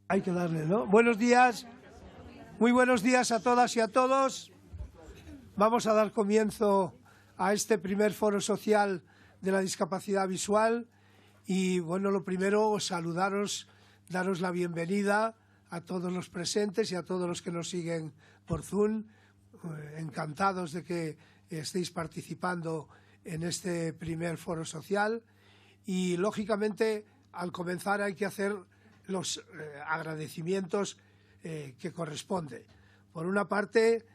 Hay que darle, ¿no? Buenos días, muy buenos días a todas y a todos. Vamos a dar comienzo a este primer foro social de la discapacidad visual y, bueno, lo primero, saludaros, daros la bienvenida a todos los presentes y a todos los que nos siguen por Zoom. Encantados de que estéis participando en este primer foro social y, lógicamente, al comenzar hay que hacer los agradecimientos que corresponde. Por una parte,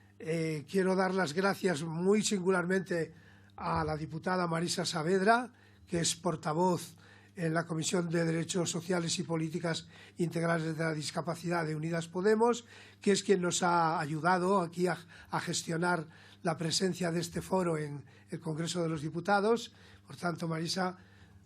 quiero dar las gracias muy singularmente a la diputada Marisa Saavedra, que es portavoz en la Comisión de Derechos Sociales y Políticas Integrales de la Discapacidad de Unidas Podemos, que es quien nos ha ayudado aquí a gestionar la presencia de este foro en el Congreso de los Diputados. Por tanto, Marisa,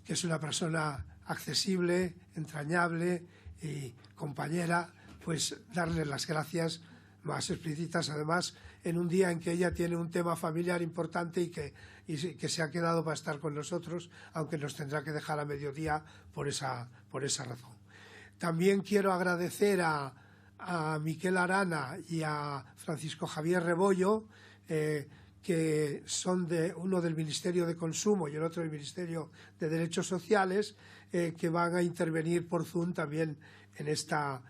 que es una persona accesible, entrañable y compañera, pues darle las gracias más explícitas, además en un día en que ella tiene un tema familiar importante y que se ha quedado para estar con nosotros, aunque nos tendrá que dejar a mediodía por esa razón. También quiero agradecer a Miquel Arana y a Francisco Javier Rebollo, que son uno del Ministerio de Consumo y el otro del Ministerio de Derechos Sociales, que van a intervenir por Zoom también en esta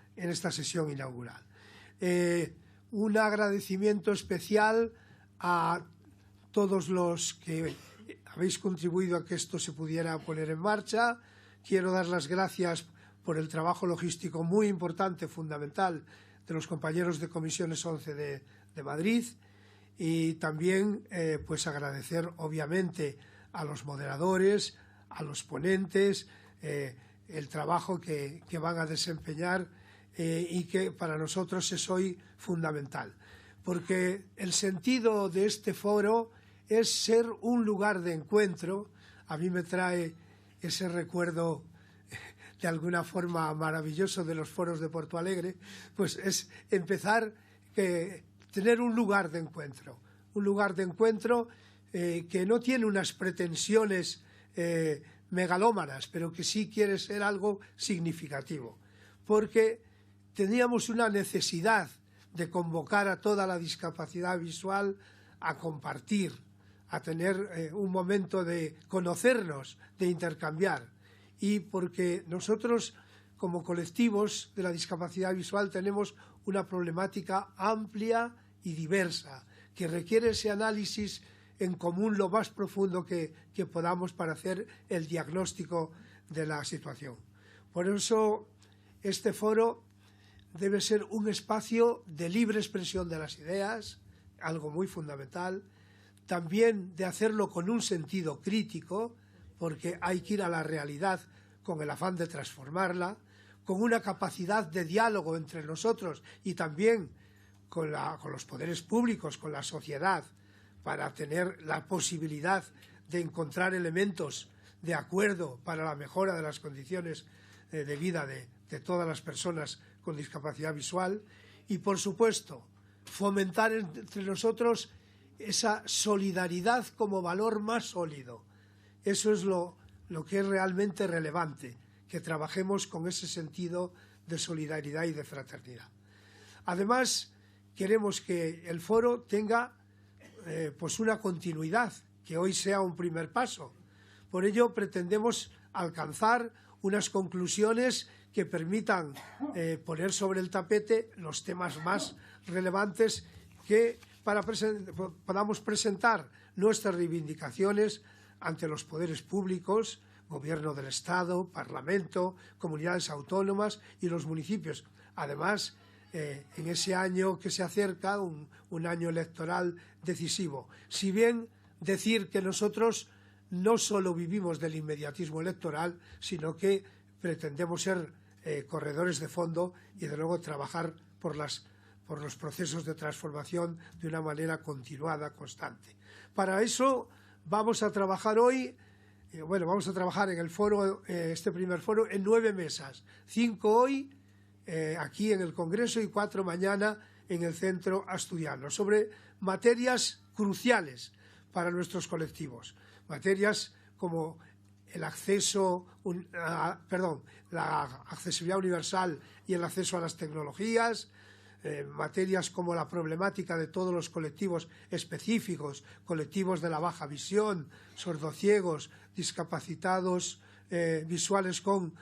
sesión inaugural. Un agradecimiento especial a todos los que habéis contribuido a que esto se pudiera poner en marcha. Quiero dar las gracias por el trabajo logístico muy importante, fundamental, de los compañeros de Comisiones 11 de Madrid. Y también pues agradecer obviamente a los moderadores, a los ponentes, el trabajo que van a desempeñar y que para nosotros es hoy fundamental. Porque el sentido de este foro es ser un lugar de encuentro. A mí me trae ese recuerdo de alguna forma maravilloso de los foros de Porto Alegre, pues es empezar tener un lugar de encuentro que no tiene unas pretensiones megalómanas, pero que sí quiere ser algo significativo, porque teníamos una necesidad de convocar a toda la discapacidad visual a compartir, a tener un momento de conocernos, de intercambiar, y porque nosotros como colectivos de la discapacidad visual tenemos una problemática amplia y diversa que requiere ese análisis en común lo más profundo que podamos para hacer el diagnóstico de la situación. Por eso este foro debe ser un espacio de libre expresión de las ideas, algo muy fundamental, también de hacerlo con un sentido crítico, porque hay que ir a la realidad con el afán de transformarla, con una capacidad de diálogo entre nosotros y también con los poderes públicos, con la sociedad, para tener la posibilidad de encontrar elementos de acuerdo para la mejora de las condiciones de vida de todas las personas con discapacidad visual y, por supuesto, fomentar entre nosotros esa solidaridad como valor más sólido. Eso es lo que es realmente relevante, que trabajemos con ese sentido de solidaridad y de fraternidad. Además, queremos que el foro tenga pues una continuidad, que hoy sea un primer paso. Por ello pretendemos alcanzar unas conclusiones que permitan poner sobre el tapete los temas más relevantes que podamos presentar nuestras reivindicaciones ante los poderes públicos, Gobierno del Estado, Parlamento, comunidades autónomas y los municipios. Además, en ese año que se acerca, un año electoral decisivo. Si bien decir que nosotros no solo vivimos del inmediatismo electoral, sino que pretendemos ser corredores de fondo y, de luego, trabajar por los procesos de transformación de una manera continuada, constante. Para eso vamos a trabajar hoy, vamos a trabajar en el foro, este primer foro, en 9 mesas, 5 hoy, aquí en el Congreso y 4 mañana en el Centro Asturiano, sobre materias cruciales para nuestros colectivos, materias como el acceso, la accesibilidad universal y el acceso a las tecnologías, materias como la problemática de todos los colectivos específicos, colectivos de la baja visión, sordociegos, discapacitados visuales con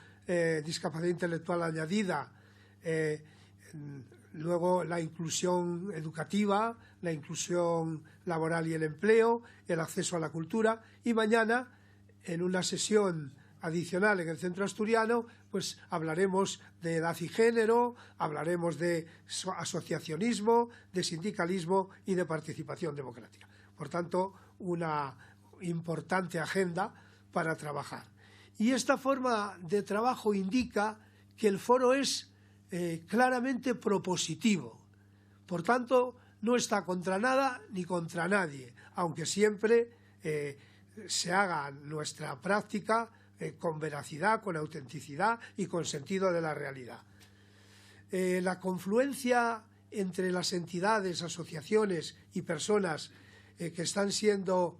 discapacidad intelectual añadida, luego la inclusión educativa, la inclusión laboral y el empleo, el acceso a la cultura, y mañana, en una sesión adicional en el Centro Asturiano, pues hablaremos de edad y género, hablaremos de asociacionismo, de sindicalismo y de participación democrática. Por tanto, una importante agenda para trabajar. Y esta forma de trabajo indica que el foro es claramente propositivo. Por tanto, no está contra nada ni contra nadie, aunque siempre se haga nuestra práctica con veracidad, con autenticidad y con sentido de la realidad. La confluencia entre las entidades, asociaciones y personas que están siendo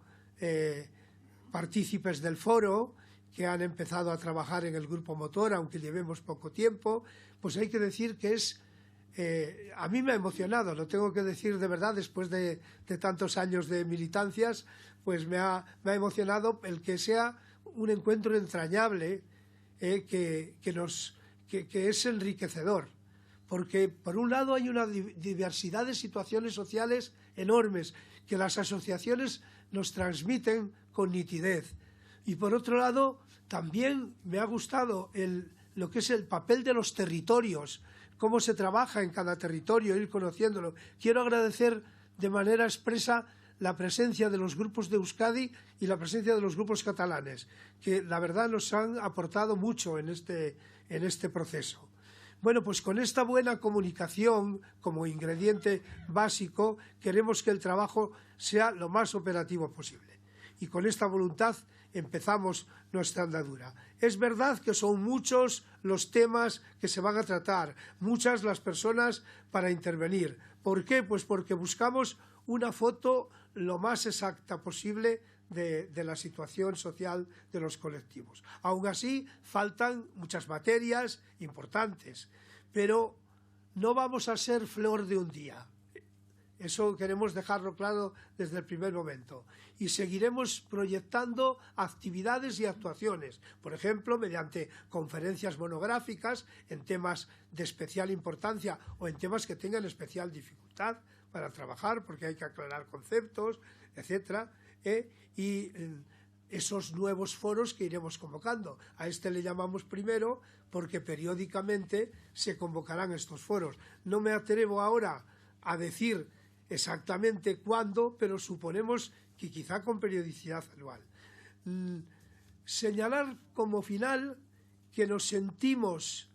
partícipes del foro, que han empezado a trabajar en el grupo motor, aunque llevemos poco tiempo, pues hay que decir que a mí me ha emocionado, lo tengo que decir de verdad, después de tantos años de militancias, pues me ha emocionado el que sea un encuentro entrañable, que es enriquecedor, porque por un lado hay una diversidad de situaciones sociales enormes que las asociaciones nos transmiten con nitidez, y por otro lado también me ha gustado lo que es el papel de los territorios, cómo se trabaja en cada territorio, ir conociéndolo. Quiero agradecer de manera expresa la presencia de los grupos de Euskadi y la presencia de los grupos catalanes, que la verdad nos han aportado mucho en este proceso. Bueno, pues con esta buena comunicación como ingrediente básico, queremos que el trabajo sea lo más operativo posible. Y con esta voluntad empezamos nuestra andadura. Es verdad que son muchos los temas que se van a tratar, muchas las personas para intervenir. ¿Por qué? Pues porque buscamos una foto lo más exacta posible de la situación social de los colectivos. Aún así, faltan muchas materias importantes, pero no vamos a ser flor de un día. Eso queremos dejarlo claro desde el primer momento. Y seguiremos proyectando actividades y actuaciones, por ejemplo, mediante conferencias monográficas en temas de especial importancia o en temas que tengan especial dificultad para trabajar, porque hay que aclarar conceptos, etcétera, y esos nuevos foros que iremos convocando. A este le llamamos primero porque periódicamente se convocarán estos foros. No me atrevo ahora a decir exactamente cuándo, pero suponemos que quizá con periodicidad anual. Señalar como final que nos sentimos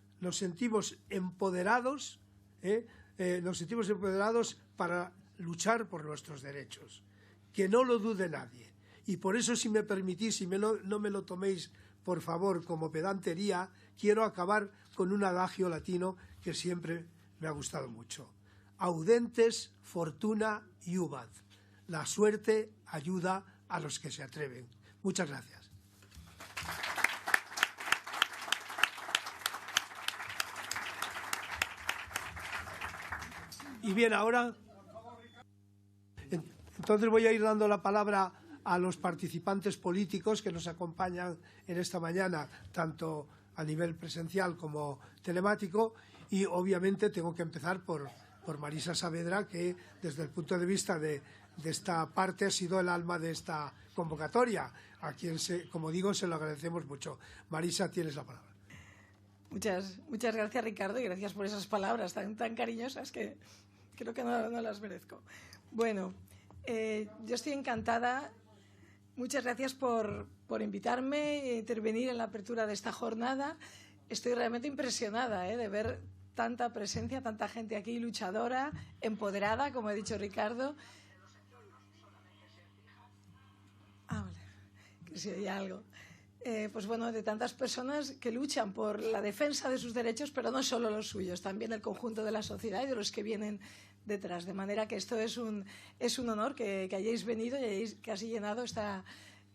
empoderados, para luchar por nuestros derechos, que no lo dude nadie. Y por eso, si me permitís, no me lo toméis por favor como pedantería, quiero acabar con un adagio latino que siempre me ha gustado mucho. Audentes fortuna iubat. La suerte ayuda a los que se atreven. Muchas gracias. Y bien, ahora entonces voy a ir dando la palabra a los participantes políticos que nos acompañan en esta mañana, tanto a nivel presencial como telemático, y obviamente tengo que empezar por Marisa Saavedra, que desde el punto de vista de esta parte ha sido el alma de esta convocatoria, a quien, como digo, se lo agradecemos mucho. Marisa, tienes la palabra. Muchas gracias, Ricardo, y gracias por esas palabras tan cariñosas que creo que no las merezco. Bueno, yo estoy encantada. Muchas gracias por invitarme a intervenir en la apertura de esta jornada. Estoy realmente impresionada de ver tanta presencia, tanta gente aquí luchadora, empoderada, como ha dicho Ricardo. Vale, que si oye algo. Pues bueno, de tantas personas que luchan por la defensa de sus derechos, pero no solo los suyos, también el conjunto de la sociedad y de los que vienen detrás. De manera que esto es un honor que hayáis venido y hayáis casi llenado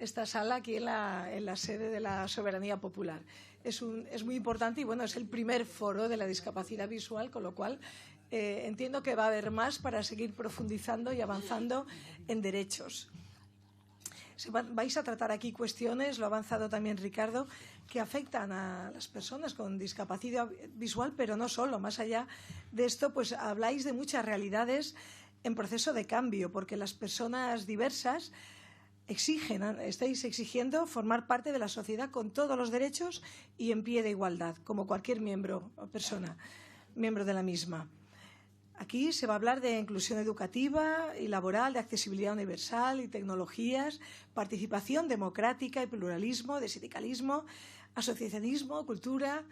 esta sala aquí en la sede de la Soberanía Popular. Es muy importante y bueno, es el primer foro de la discapacidad visual, con lo cual entiendo que va a haber más para seguir profundizando y avanzando en derechos. Vais a tratar aquí cuestiones, lo ha avanzado también Ricardo, que afectan a las personas con discapacidad visual, pero no solo. Más allá de esto, pues habláis de muchas realidades en proceso de cambio, porque las personas diversas estáis exigiendo formar parte de la sociedad con todos los derechos y en pie de igualdad, como cualquier miembro o persona, miembro de la misma. Aquí se va a hablar de inclusión educativa y laboral, de accesibilidad universal y tecnologías, participación democrática y pluralismo, de sindicalismo, asociacionismo, cultura,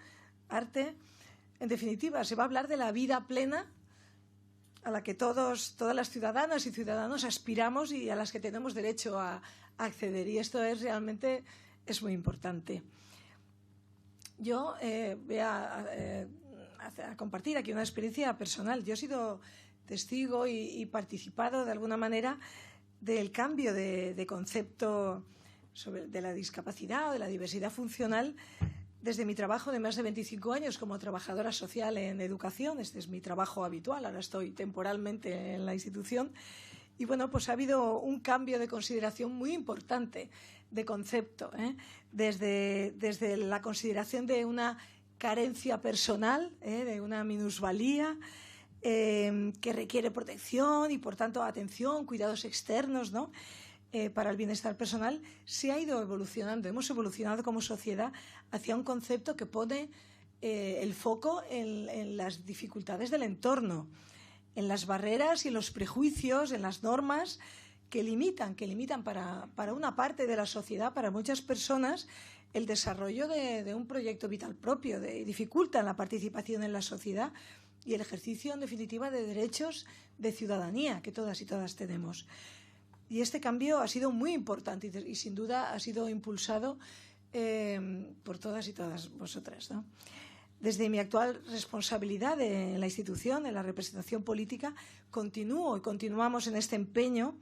arte. En definitiva, se va a hablar de la vida plena a la que todas las ciudadanas y ciudadanos aspiramos y a las que tenemos derecho a acceder. Y esto realmente es muy importante. Yo voy a compartir aquí una experiencia personal. Yo he sido testigo y participado de alguna manera del cambio de concepto de la discapacidad o de la diversidad funcional desde mi trabajo de más de 25 años como trabajadora social en educación. Este es mi trabajo habitual, ahora estoy temporalmente en la institución. Y bueno, pues ha habido un cambio de consideración muy importante de concepto, desde la consideración de una carencia personal, de una minusvalía que requiere protección y por tanto atención, cuidados externos, ¿no? Para el bienestar personal, se ha ido evolucionando. Hemos evolucionado como sociedad hacia un concepto que pone el foco en las dificultades del entorno, en las barreras y en los prejuicios, en las normas que limitan para una parte de la sociedad, para muchas personas, el desarrollo de un proyecto vital propio, y dificultan la participación en la sociedad y el ejercicio, en definitiva, de derechos de ciudadanía que todas y todas tenemos. Y este cambio ha sido muy importante y sin duda ha sido impulsado por todas y todas vosotras, ¿no? Desde mi actual responsabilidad en la institución, en la representación política, continuamos en este empeño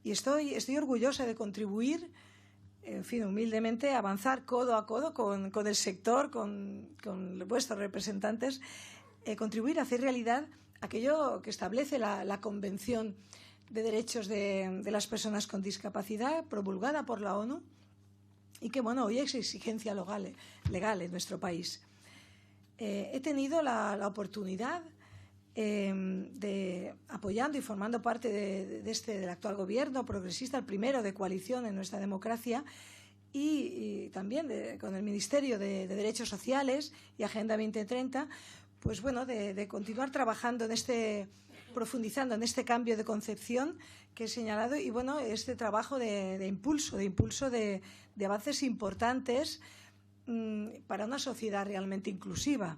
y estoy orgullosa de contribuir, en fin, humildemente, a avanzar codo a codo con el sector, con vuestros representantes, contribuir a hacer realidad aquello que establece la Convención de Derechos de las Personas con Discapacidad, promulgada por la ONU, y que, bueno, hoy es exigencia legal en nuestro país. He tenido la oportunidad de, apoyando y formando parte del actual gobierno progresista, el primero de coalición en nuestra democracia, y también con el Ministerio de Derechos Sociales y Agenda 2030, pues bueno, de continuar trabajando profundizando en este cambio de concepción que he señalado y bueno, este trabajo de impulso de avances importantes para una sociedad realmente inclusiva.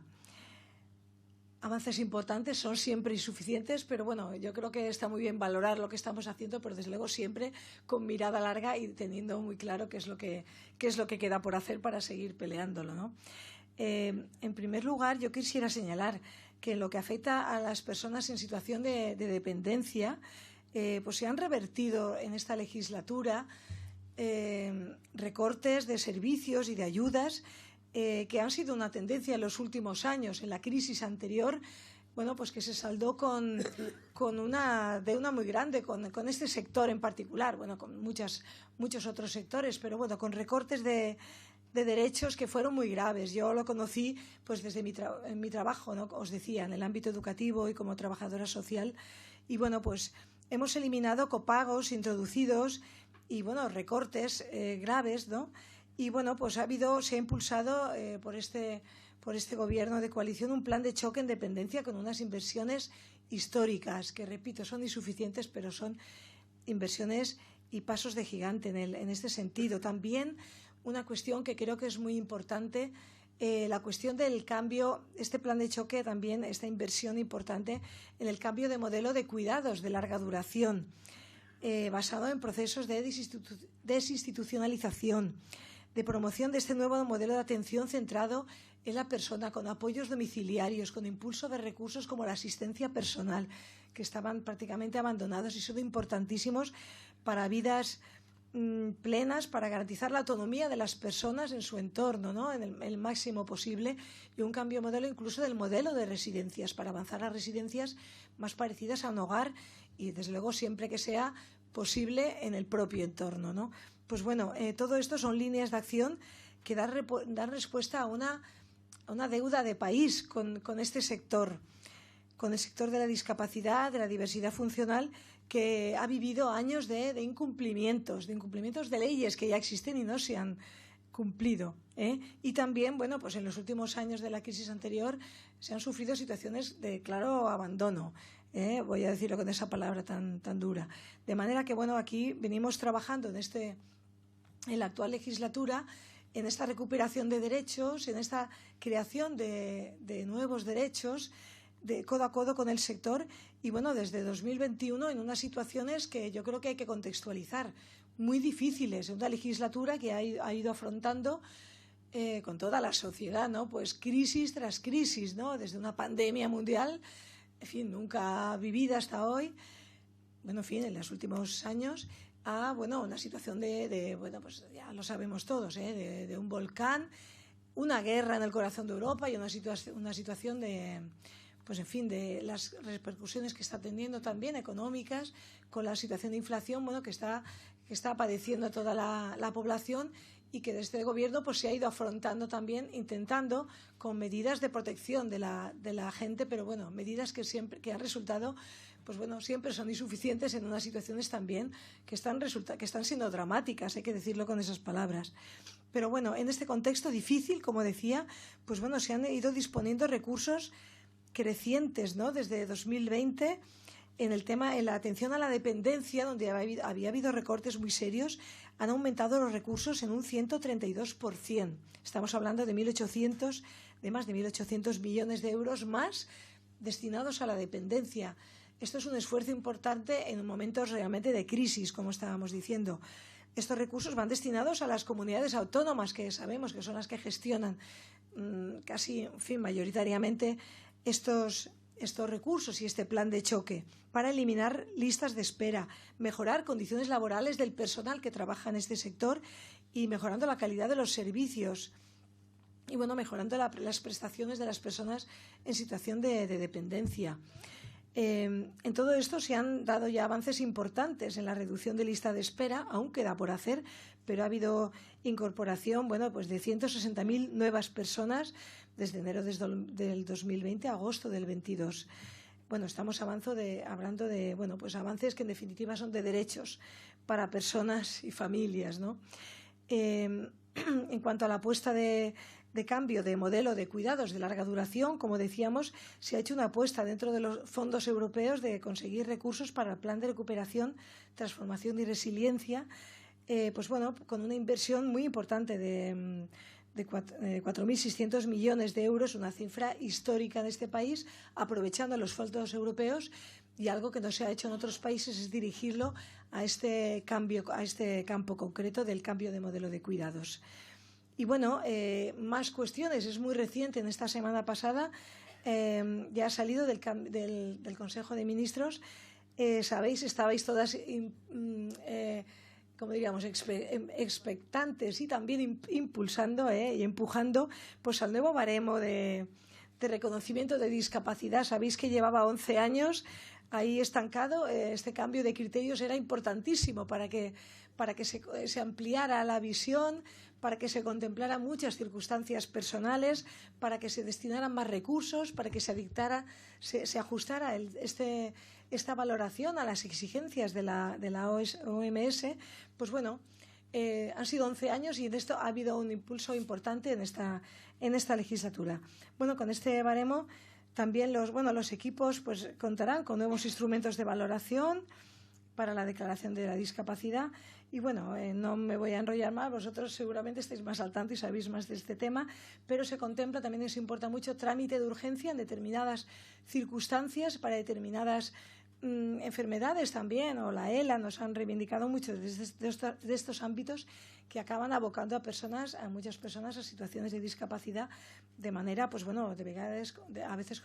Avances importantes son siempre insuficientes, pero bueno, yo creo que está muy bien valorar lo que estamos haciendo, pero desde luego siempre con mirada larga y teniendo muy claro qué es lo que queda por hacer para seguir peleándolo, ¿no? En primer lugar, yo quisiera señalar que en lo que afecta a las personas en situación de dependencia, pues se han revertido en esta legislatura recortes de servicios y de ayudas que han sido una tendencia en los últimos años. En la crisis anterior, bueno, pues que se saldó con una deuda muy grande con este sector en particular, bueno, con muchos otros sectores, pero bueno, con recortes de derechos que fueron muy graves. Yo lo conocí pues desde en mi trabajo, ¿no? Os decía, en el ámbito educativo y como trabajadora social. Y bueno, pues hemos eliminado copagos introducidos y bueno, recortes graves, ¿no? Y bueno, pues se ha impulsado por este gobierno de coalición un plan de choque en dependencia con unas inversiones históricas que, repito, son insuficientes, pero son inversiones y pasos de gigante en este sentido. También una cuestión que creo que es muy importante, la cuestión del cambio, este plan de choque también, esta inversión importante en el cambio de modelo de cuidados de larga duración, basado en procesos de desinstitucionalización, de promoción de este nuevo modelo de atención centrado en la persona, con apoyos domiciliarios, con impulso de recursos como la asistencia personal, que estaban prácticamente abandonados y son importantísimos para vidas plenas para garantizar la autonomía de las personas en su entorno, ¿no? En el máximo posible, y un cambio de modelo incluso del modelo de residencias para avanzar a residencias más parecidas a un hogar y desde luego siempre que sea posible en el propio entorno, ¿no? Pues bueno, todo esto son líneas de acción que dan respuesta a una deuda de país con este sector, con el sector de la discapacidad, de la diversidad funcional, que ha vivido años de incumplimientos de leyes que ya existen y no se han cumplido, ¿eh? Y también, bueno, pues en los últimos años de la crisis anterior se han sufrido situaciones de claro abandono, voy a decirlo con esa palabra tan dura. De manera que, bueno, aquí venimos trabajando en la actual legislatura en esta recuperación de derechos, en esta creación de nuevos derechos, de codo a codo con el sector, y bueno, desde 2021 en unas situaciones que yo creo que hay que contextualizar, muy difíciles, en una legislatura que ha ido afrontando con toda la sociedad, ¿no? Pues crisis tras crisis, ¿no? Desde una pandemia mundial, en fin, nunca vivida hasta hoy, bueno, en fin, en los últimos años, a, bueno, una situación bueno, pues ya lo sabemos todos, de un volcán, una guerra en el corazón de Europa y una situación de, pues en fin, de las repercusiones que está teniendo también económicas con la situación de inflación, bueno, que está padeciendo toda la población, y que desde el gobierno pues se ha ido afrontando también, intentando con medidas de protección de la gente, pero bueno, medidas que han resultado, pues bueno, siempre son insuficientes en unas situaciones también que están siendo dramáticas, hay que decirlo con esas palabras. Pero bueno, en este contexto difícil, como decía, pues bueno, se han ido disponiendo recursos crecientes, ¿no? Desde 2020 en la atención a la dependencia, donde había habido recortes muy serios, han aumentado los recursos en un 132%. Estamos hablando de más de 1.800 millones de euros más destinados a la dependencia. Esto es un esfuerzo importante en momentos realmente de crisis, como estábamos diciendo. Estos recursos van destinados a las comunidades autónomas, que sabemos que son las que gestionan casi, en fin, mayoritariamente estos recursos y este plan de choque, para eliminar listas de espera, mejorar condiciones laborales del personal que trabaja en este sector y mejorando la calidad de los servicios y, bueno, mejorando las prestaciones de las personas en situación de dependencia. En todo esto se han dado ya avances importantes en la reducción de lista de espera, aún queda por hacer, pero ha habido incorporación, bueno, pues de 160.000 nuevas personas desde enero del 2020 a agosto del 22. Bueno, estamos hablando de bueno, pues avances que en definitiva son de derechos para personas y familias, ¿no? En cuanto a la apuesta de cambio de modelo de cuidados de larga duración, como decíamos, se ha hecho una apuesta dentro de los fondos europeos de conseguir recursos para el plan de recuperación, transformación y resiliencia, pues bueno, con una inversión muy importante de 4.600 millones de euros, una cifra histórica en este país, aprovechando los fondos europeos, y algo que no se ha hecho en otros países es dirigirlo a este campo concreto del cambio de modelo de cuidados. Y bueno, más cuestiones. Es muy reciente, en esta semana pasada ya ha salido del Consejo de Ministros. Sabéis, estabais todas como diríamos, expectantes y también impulsando y empujando pues al nuevo baremo de reconocimiento de discapacidad. Sabéis que llevaba 11 años ahí estancado. Este cambio de criterios era importantísimo para que se ampliara la visión, para que se contemplaran muchas circunstancias personales, para que se destinaran más recursos, para que se ajustara esta valoración a las exigencias de la OMS. Pues bueno, han sido 11 años y en esto ha habido un impulso importante en esta legislatura. Bueno, con este baremo también los equipos pues contarán con nuevos instrumentos de valoración para la declaración de la discapacidad. Y bueno, no me voy a enrollar más, vosotros seguramente estáis más al tanto y sabéis más de este tema, pero se contempla, también nos importa mucho, trámite de urgencia en determinadas circunstancias, para determinadas enfermedades también, o la ELA nos han reivindicado mucho de estos ámbitos que acaban abocando a muchas personas a situaciones de discapacidad de manera, pues bueno, a veces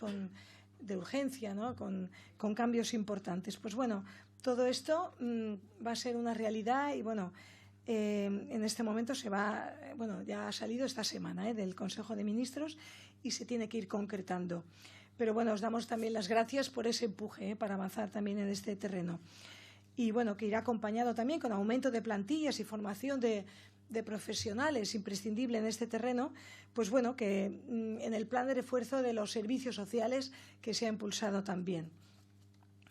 de urgencia, ¿no? Con cambios importantes. Pues bueno, todo esto va a ser una realidad y, bueno, en este momento ya ha salido esta semana del Consejo de Ministros y se tiene que ir concretando. Pero, bueno, os damos también las gracias por ese empuje para avanzar también en este terreno. Y, bueno, que irá acompañado también con aumento de plantillas y formación de profesionales imprescindible en este terreno, pues bueno, que en el plan de refuerzo de los servicios sociales que se ha impulsado también.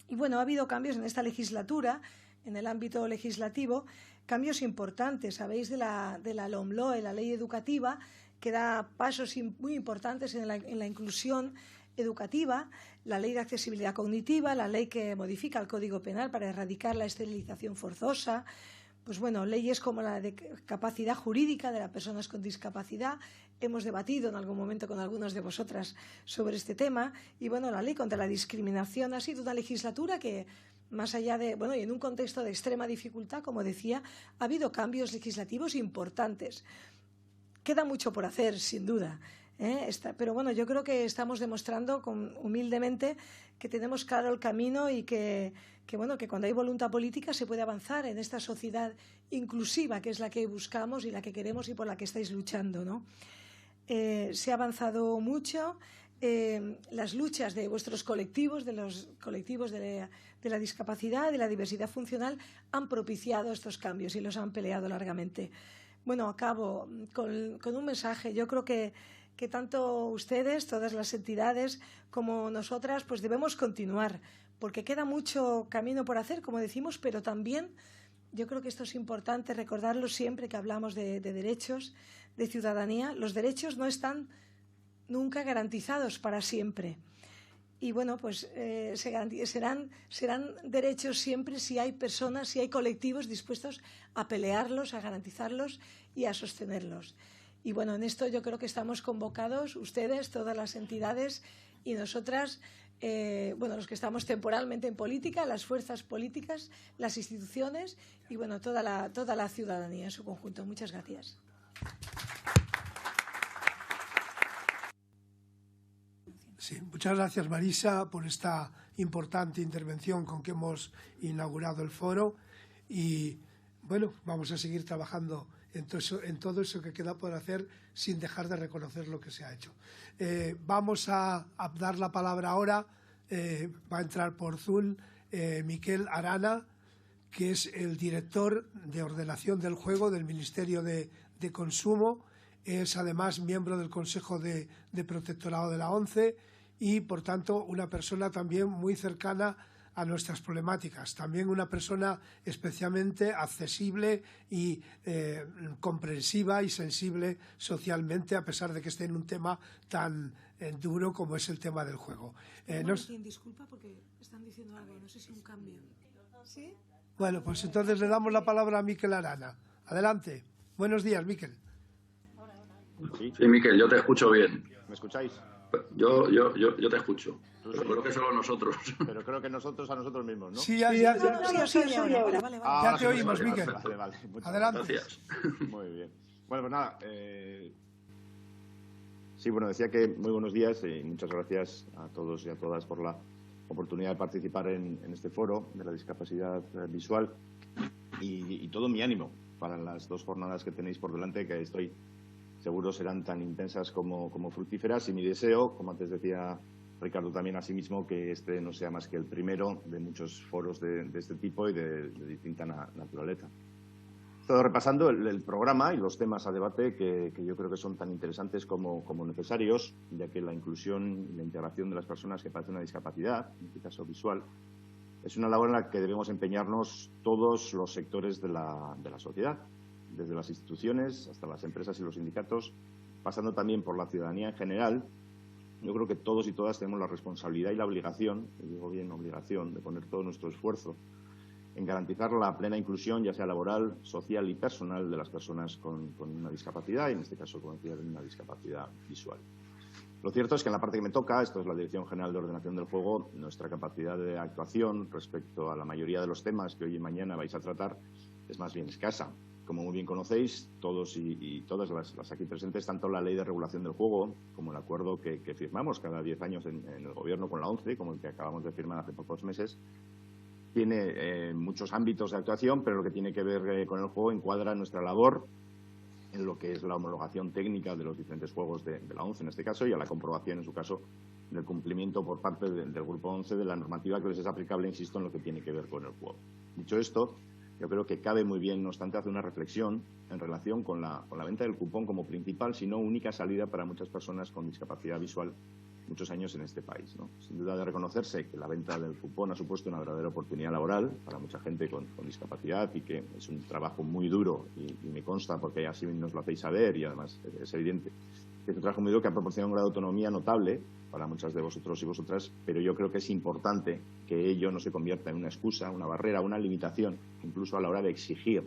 Y bueno, ha habido cambios en esta legislatura, en el ámbito legislativo, cambios importantes, sabéis, de la LOMLOE, la ley educativa, que da pasos muy importantes en la inclusión educativa, la ley de accesibilidad cognitiva, la ley que modifica el Código Penal para erradicar la esterilización forzosa, pues bueno, leyes como la de capacidad jurídica de las personas con discapacidad. Hemos debatido en algún momento con algunos de vosotras sobre este tema. Y bueno, la ley contra la discriminación ha sido una legislatura que, más allá de, bueno, y en un contexto de extrema dificultad, como decía, ha habido cambios legislativos importantes. Queda mucho por hacer, sin duda. Pero bueno, yo creo que estamos demostrando humildemente que tenemos claro el camino y que cuando hay voluntad política se puede avanzar en esta sociedad inclusiva, que es la que buscamos y la que queremos y por la que estáis luchando, ¿no? Se ha avanzado mucho. Las luchas de vuestros colectivos, de los colectivos de la discapacidad, de la diversidad funcional, han propiciado estos cambios y los han peleado largamente. Bueno, acabo con un mensaje. Yo creo que tanto ustedes, todas las entidades, como nosotras, pues debemos continuar, porque queda mucho camino por hacer, como decimos, pero también yo creo que esto es importante recordarlo siempre que hablamos de derechos, de ciudadanía. Los derechos no están nunca garantizados para siempre. Y bueno, pues serán derechos siempre si hay personas, si hay colectivos dispuestos a pelearlos, a garantizarlos y a sostenerlos. Y bueno, en esto yo creo que estamos convocados, ustedes, todas las entidades y nosotras, los que estamos temporalmente en política, las fuerzas políticas, las instituciones y bueno, toda la ciudadanía en su conjunto. Muchas gracias. Sí, muchas gracias, Marisa, por esta importante intervención con que hemos inaugurado el foro y bueno, vamos a seguir trabajando en todo eso que queda por hacer sin dejar de reconocer lo que se ha hecho. Vamos a dar la palabra ahora, va a entrar por Zoom Miquel Arana, que es el director de ordenación del juego del Ministerio de Consumo, es además miembro del Consejo de Protectorado de la ONCE y, por tanto, una persona también muy cercana a nuestras problemáticas. También una persona especialmente accesible y comprensiva y sensible socialmente, a pesar de que esté en un tema tan duro como es el tema del juego. Disculpa porque están diciendo algo, no sé si un cambio. ¿Sí? Bueno, pues entonces le damos la palabra a Miquel Arana. Adelante. Buenos días, Miquel. Sí, Miquel, yo te escucho bien. ¿Me escucháis? Yo te escucho. Pero creo que solo nosotros. Pero creo que nosotros a nosotros mismos, ¿no? Sí, ya te oímos, Miquel. Vale. Adelante. Gracias. Muy bien. Bueno, pues nada. Sí, bueno, decía que muy buenos días y muchas gracias a todos y a todas por la oportunidad de participar en este foro de la discapacidad visual y todo mi ánimo para las dos jornadas que tenéis por delante, que estoy seguro serán tan intensas como fructíferas, y mi deseo, como antes decía Ricardo también a sí mismo, que este no sea más que el primero de muchos foros de este tipo y de distinta naturaleza. He estado repasando el programa y los temas a debate que yo creo que son tan interesantes como necesarios, ya que la inclusión y la integración de las personas que padecen una discapacidad, en este caso visual, es una labor en la que debemos empeñarnos todos los sectores de la sociedad, desde las instituciones hasta las empresas y los sindicatos, pasando también por la ciudadanía en general. Yo creo que todos y todas tenemos la responsabilidad y la obligación, y digo bien obligación, de poner todo nuestro esfuerzo en garantizar la plena inclusión, ya sea laboral, social y personal, de las personas con una discapacidad, y en este caso, como decía, una discapacidad visual. Lo cierto es que en la parte que me toca, esto es la Dirección General de Ordenación del Juego, nuestra capacidad de actuación respecto a la mayoría de los temas que hoy y mañana vais a tratar es más bien escasa. Como muy bien conocéis, todos y todas las aquí presentes, tanto la Ley de Regulación del Juego como el acuerdo que firmamos cada 10 años en el Gobierno con la ONCE, como el que acabamos de firmar hace pocos meses, tiene muchos ámbitos de actuación, pero lo que tiene que ver con el juego encuadra nuestra labor en lo que es la homologación técnica de los diferentes juegos de la ONCE en este caso, y a la comprobación, en su caso, del cumplimiento por parte del Grupo 11 de la normativa que les es aplicable, insisto, en lo que tiene que ver con el juego. Dicho esto, yo creo que cabe muy bien, no obstante, hacer una reflexión en relación con la venta del cupón como principal, si no única salida para muchas personas con discapacidad visual muchos años en este país, ¿no? Sin duda de reconocerse que la venta del cupón ha supuesto una verdadera oportunidad laboral para mucha gente con discapacidad, y que es un trabajo muy duro, y me consta porque así nos lo hacéis saber, y además es evidente que es un trabajo muy duro que ha proporcionado un grado de autonomía notable para muchas de vosotros y vosotras, pero yo creo que es importante que ello no se convierta en una excusa, una barrera, una limitación, incluso a la hora de exigir,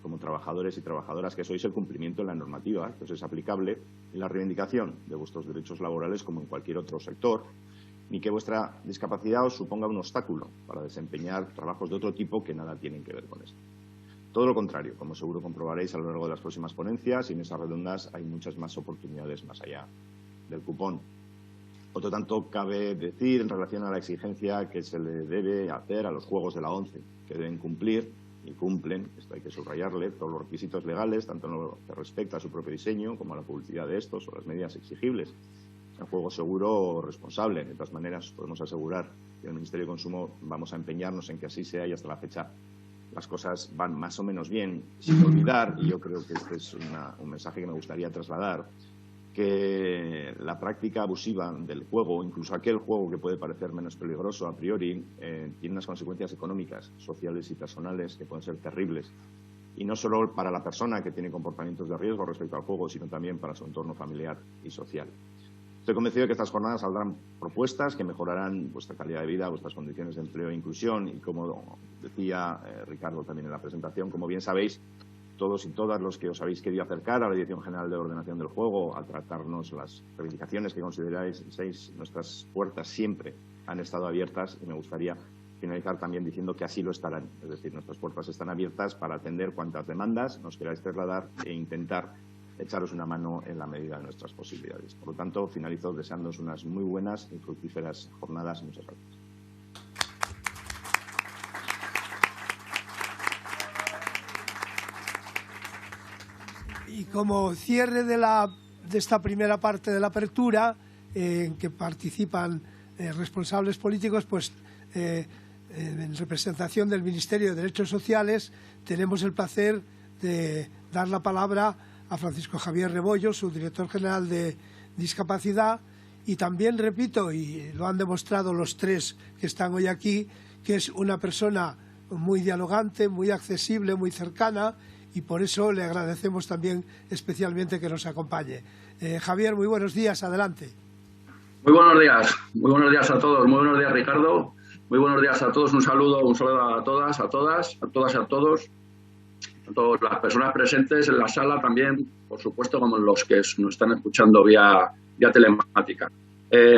como trabajadores y trabajadoras que sois, el cumplimiento de la normativa que os es aplicable en la reivindicación de vuestros derechos laborales como en cualquier otro sector, ni que vuestra discapacidad os suponga un obstáculo para desempeñar trabajos de otro tipo que nada tienen que ver con esto. Todo lo contrario, como seguro comprobaréis a lo largo de las próximas ponencias, y mesas redondas hay muchas más oportunidades más allá del cupón. Otro tanto cabe decir en relación a la exigencia que se le debe hacer a los juegos de la ONCE, que deben cumplir y cumplen, esto hay que subrayarle, todos los requisitos legales, tanto en lo que respecta a su propio diseño como a la publicidad de estos o las medidas exigibles. Un juego seguro o responsable. De todas maneras, podemos asegurar que el Ministerio de Consumo vamos a empeñarnos en que así sea, y hasta la fecha las cosas van más o menos bien, sin olvidar, y yo creo que este es un mensaje que me gustaría trasladar, que la práctica abusiva del juego, incluso aquel juego que puede parecer menos peligroso a priori, tiene unas consecuencias económicas, sociales y personales que pueden ser terribles. Y no solo para la persona que tiene comportamientos de riesgo respecto al juego, sino también para su entorno familiar y social. Estoy convencido de que estas jornadas saldrán propuestas que mejorarán vuestra calidad de vida, vuestras condiciones de empleo e inclusión, y como decía Ricardo también en la presentación, como bien sabéis, todos y todas los que os habéis querido acercar a la Dirección General de Ordenación del Juego a tratarnos las reivindicaciones que consideráis nuestras puertas siempre han estado abiertas, y me gustaría finalizar también diciendo que así lo estarán. Es decir, nuestras puertas están abiertas para atender cuantas demandas nos queráis trasladar e intentar echaros una mano en la medida de nuestras posibilidades. Por lo tanto, finalizo deseándoos unas muy buenas y fructíferas jornadas. Muchas gracias. Y como cierre de esta primera parte de la apertura, en que participan responsables políticos, pues en representación del Ministerio de Derechos Sociales tenemos el placer de dar la palabra a Francisco Javier Rebollo, su director general de Discapacidad, y también, repito, y lo han demostrado los tres que están hoy aquí, que es una persona muy dialogante, muy accesible, muy cercana, y por eso le agradecemos también especialmente que nos acompañe. Javier, muy buenos días, adelante. Muy buenos días a todos, muy buenos días Ricardo, muy buenos días a todos, un saludo a todas, a todas y a todas las personas presentes en la sala también, por supuesto, como los que nos están escuchando vía telemática.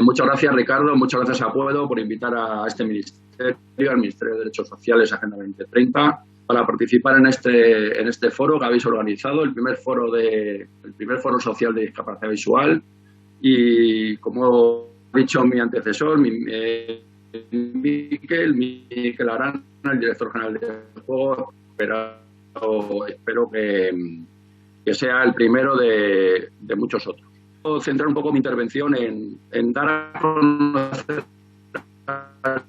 Muchas gracias Ricardo, muchas gracias a Puedo por invitar a este ministerio, al Ministerio de Derechos Sociales, Agenda 2030, para participar en este foro que habéis organizado, el primer foro social de discapacidad visual. Y como ha dicho mi antecesor, Miquel Arana, el director general del juego, espero que sea el primero de muchos otros. Voy a centrar un poco mi intervención en dar a conocer al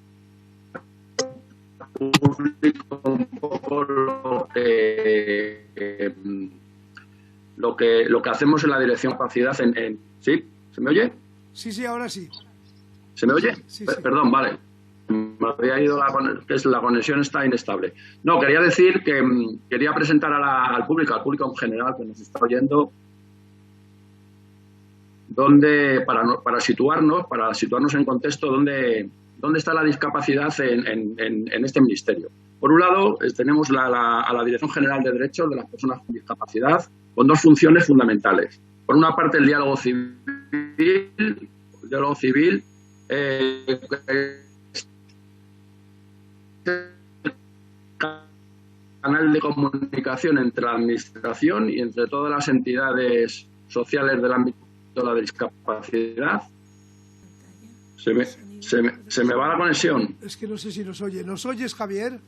público un poco lo que hacemos en la dirección de capacidad ¿sí? ¿Se me oye? Sí, ahora sí. ¿Se me oye? Sí. Perdón, vale. Me había ido la conexión está inestable. No, quería decir que quería presentar al público en general que nos está oyendo, para situarnos en contexto, dónde está la discapacidad en este ministerio. Por un lado, tenemos a la Dirección General de Derechos de las Personas con Discapacidad, con dos funciones fundamentales. Por una parte, el diálogo civil, canal de comunicación entre la Administración y entre todas las entidades sociales del ámbito de la discapacidad. Se me va la conexión. Es que no sé si nos oye. ¿Nos oyes, Javier?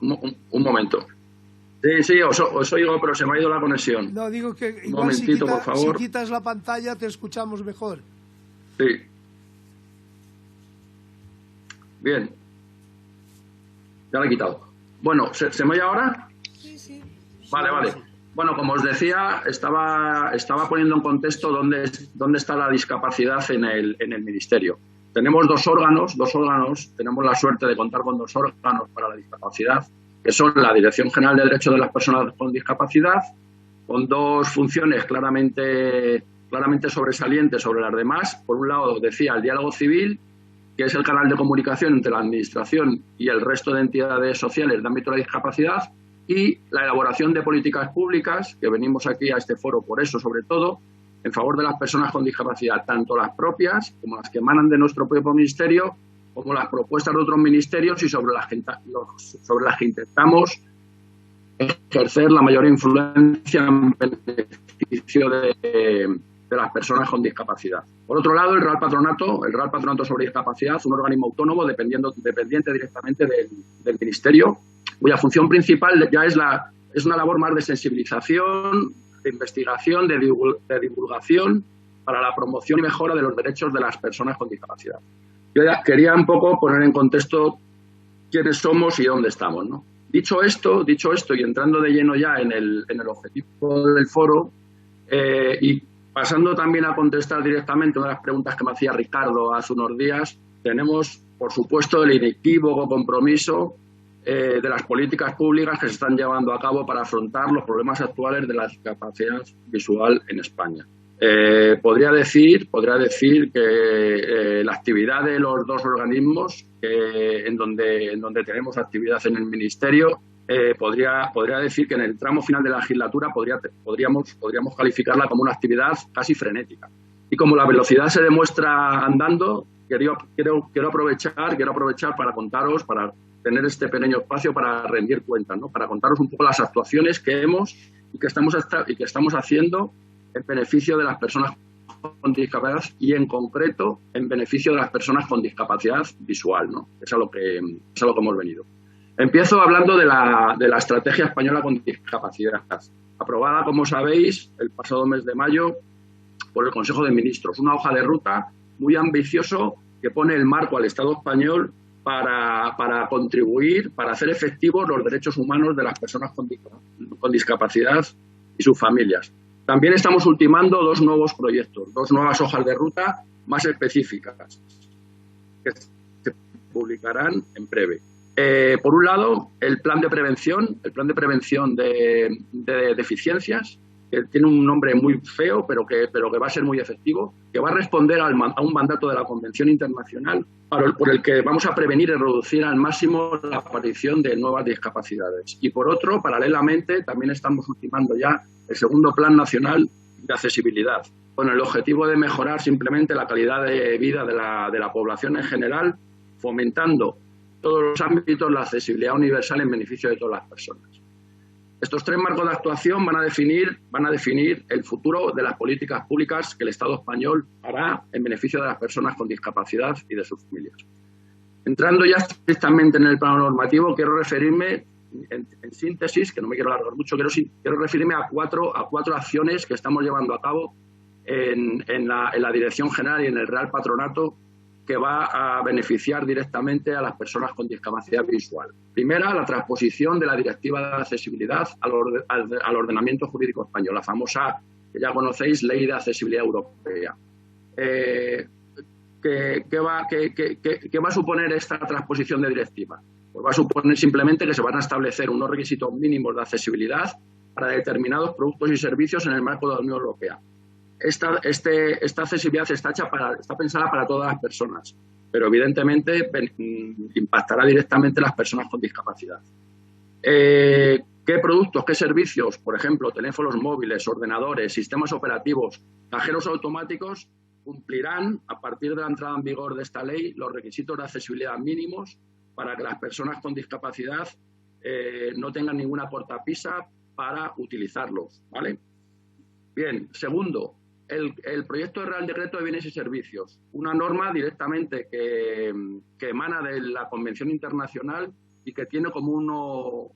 Un momento. Sí, os oigo, pero se me ha ido la conexión. No, digo que Un igual momentito, por favor. Si quitas la pantalla te escuchamos mejor. Sí. Bien. Ya la he quitado. Bueno, ¿se me oye ahora? Sí. Vale. Bueno, como os decía, estaba poniendo en contexto dónde está la discapacidad en el Ministerio. Tenemos dos órganos, tenemos la suerte de contar con dos órganos para la discapacidad, que son la Dirección General de Derechos de las Personas con Discapacidad, con dos funciones claramente sobresalientes sobre las demás. Por un lado, decía, el diálogo civil, que es el canal de comunicación entre la Administración y el resto de entidades sociales de ámbito de la discapacidad, y la elaboración de políticas públicas, que venimos aquí a este foro por eso, sobre todo, en favor de las personas con discapacidad, tanto las propias como las que emanan de nuestro propio ministerio, como las propuestas de otros ministerios y sobre las que intentamos ejercer la mayor influencia en beneficio de las personas con discapacidad. Por otro lado, el Real Patronato sobre Discapacidad, un organismo autónomo dependiente directamente del Ministerio, cuya función principal ya es una labor más de sensibilización, de investigación, de divulgación para la promoción y mejora de los derechos de las personas con discapacidad. Yo ya quería un poco poner en contexto quiénes somos y dónde estamos, ¿no? Dicho esto, y entrando de lleno ya en el objetivo del foro, y pasando también a contestar directamente una de las preguntas que me hacía Ricardo hace unos días, tenemos, por supuesto, el inequívoco compromiso de las políticas públicas que se están llevando a cabo para afrontar los problemas actuales de la discapacidad visual en España. Podría decir que la actividad de los dos organismos en donde tenemos actividad en el Ministerio, podría decir que en el tramo final de la legislatura podríamos calificarla como una actividad casi frenética. Y como la velocidad se demuestra andando, quiero aprovechar para contaros, para tener este pequeño espacio para rendir cuentas, ¿no? Para contaros un poco las actuaciones que hemos y que estamos haciendo en beneficio de las personas con discapacidad y, en concreto, en beneficio de las personas con discapacidad visual, ¿no? Es a lo que hemos venido. Empiezo hablando de la Estrategia Española con Discapacidad, aprobada, como sabéis, el pasado mes de mayo por el Consejo de Ministros. Una hoja de ruta muy ambicioso que pone el marco al Estado español para contribuir, para hacer efectivos los derechos humanos de las personas con discapacidad y sus familias. También estamos ultimando dos nuevos proyectos, dos nuevas hojas de ruta más específicas que se publicarán en breve. Por un lado, el plan de prevención de deficiencias, que tiene un nombre muy feo, pero que va a ser muy efectivo, que va a responder a un mandato de la Convención Internacional por el que vamos a prevenir y reducir al máximo la aparición de nuevas discapacidades. Y por otro, paralelamente, también estamos ultimando ya el segundo Plan Nacional de Accesibilidad, con el objetivo de mejorar simplemente la calidad de vida de la población en general, fomentando todos los ámbitos la accesibilidad universal en beneficio de todas las personas. Estos tres marcos de actuación van a definir el futuro de las políticas públicas que el Estado español hará en beneficio de las personas con discapacidad y de sus familias. Entrando ya estrictamente en el plano normativo, quiero referirme, en síntesis, que no me quiero alargar mucho, quiero referirme a cuatro acciones que estamos llevando a cabo en la Dirección General y en el Real Patronato, que va a beneficiar directamente a las personas con discapacidad visual. Primera, la transposición de la Directiva de Accesibilidad al ordenamiento jurídico español, la famosa, que ya conocéis, Ley de Accesibilidad Europea. ¿Qué va a suponer esta transposición de directiva? Pues va a suponer simplemente que se van a establecer unos requisitos mínimos de accesibilidad para determinados productos y servicios en el marco de la Unión Europea. Esta accesibilidad está pensada para todas las personas, pero evidentemente impactará directamente a las personas con discapacidad. ¿Qué productos, qué servicios? Por ejemplo, teléfonos móviles, ordenadores, sistemas operativos, cajeros automáticos cumplirán, a partir de la entrada en vigor de esta ley, los requisitos de accesibilidad mínimos para que las personas con discapacidad no tengan ninguna cortapisa para utilizarlos, ¿vale? Bien, segundo, el proyecto de Real Decreto de Bienes y Servicios, una norma directamente que emana de la Convención Internacional y que tiene como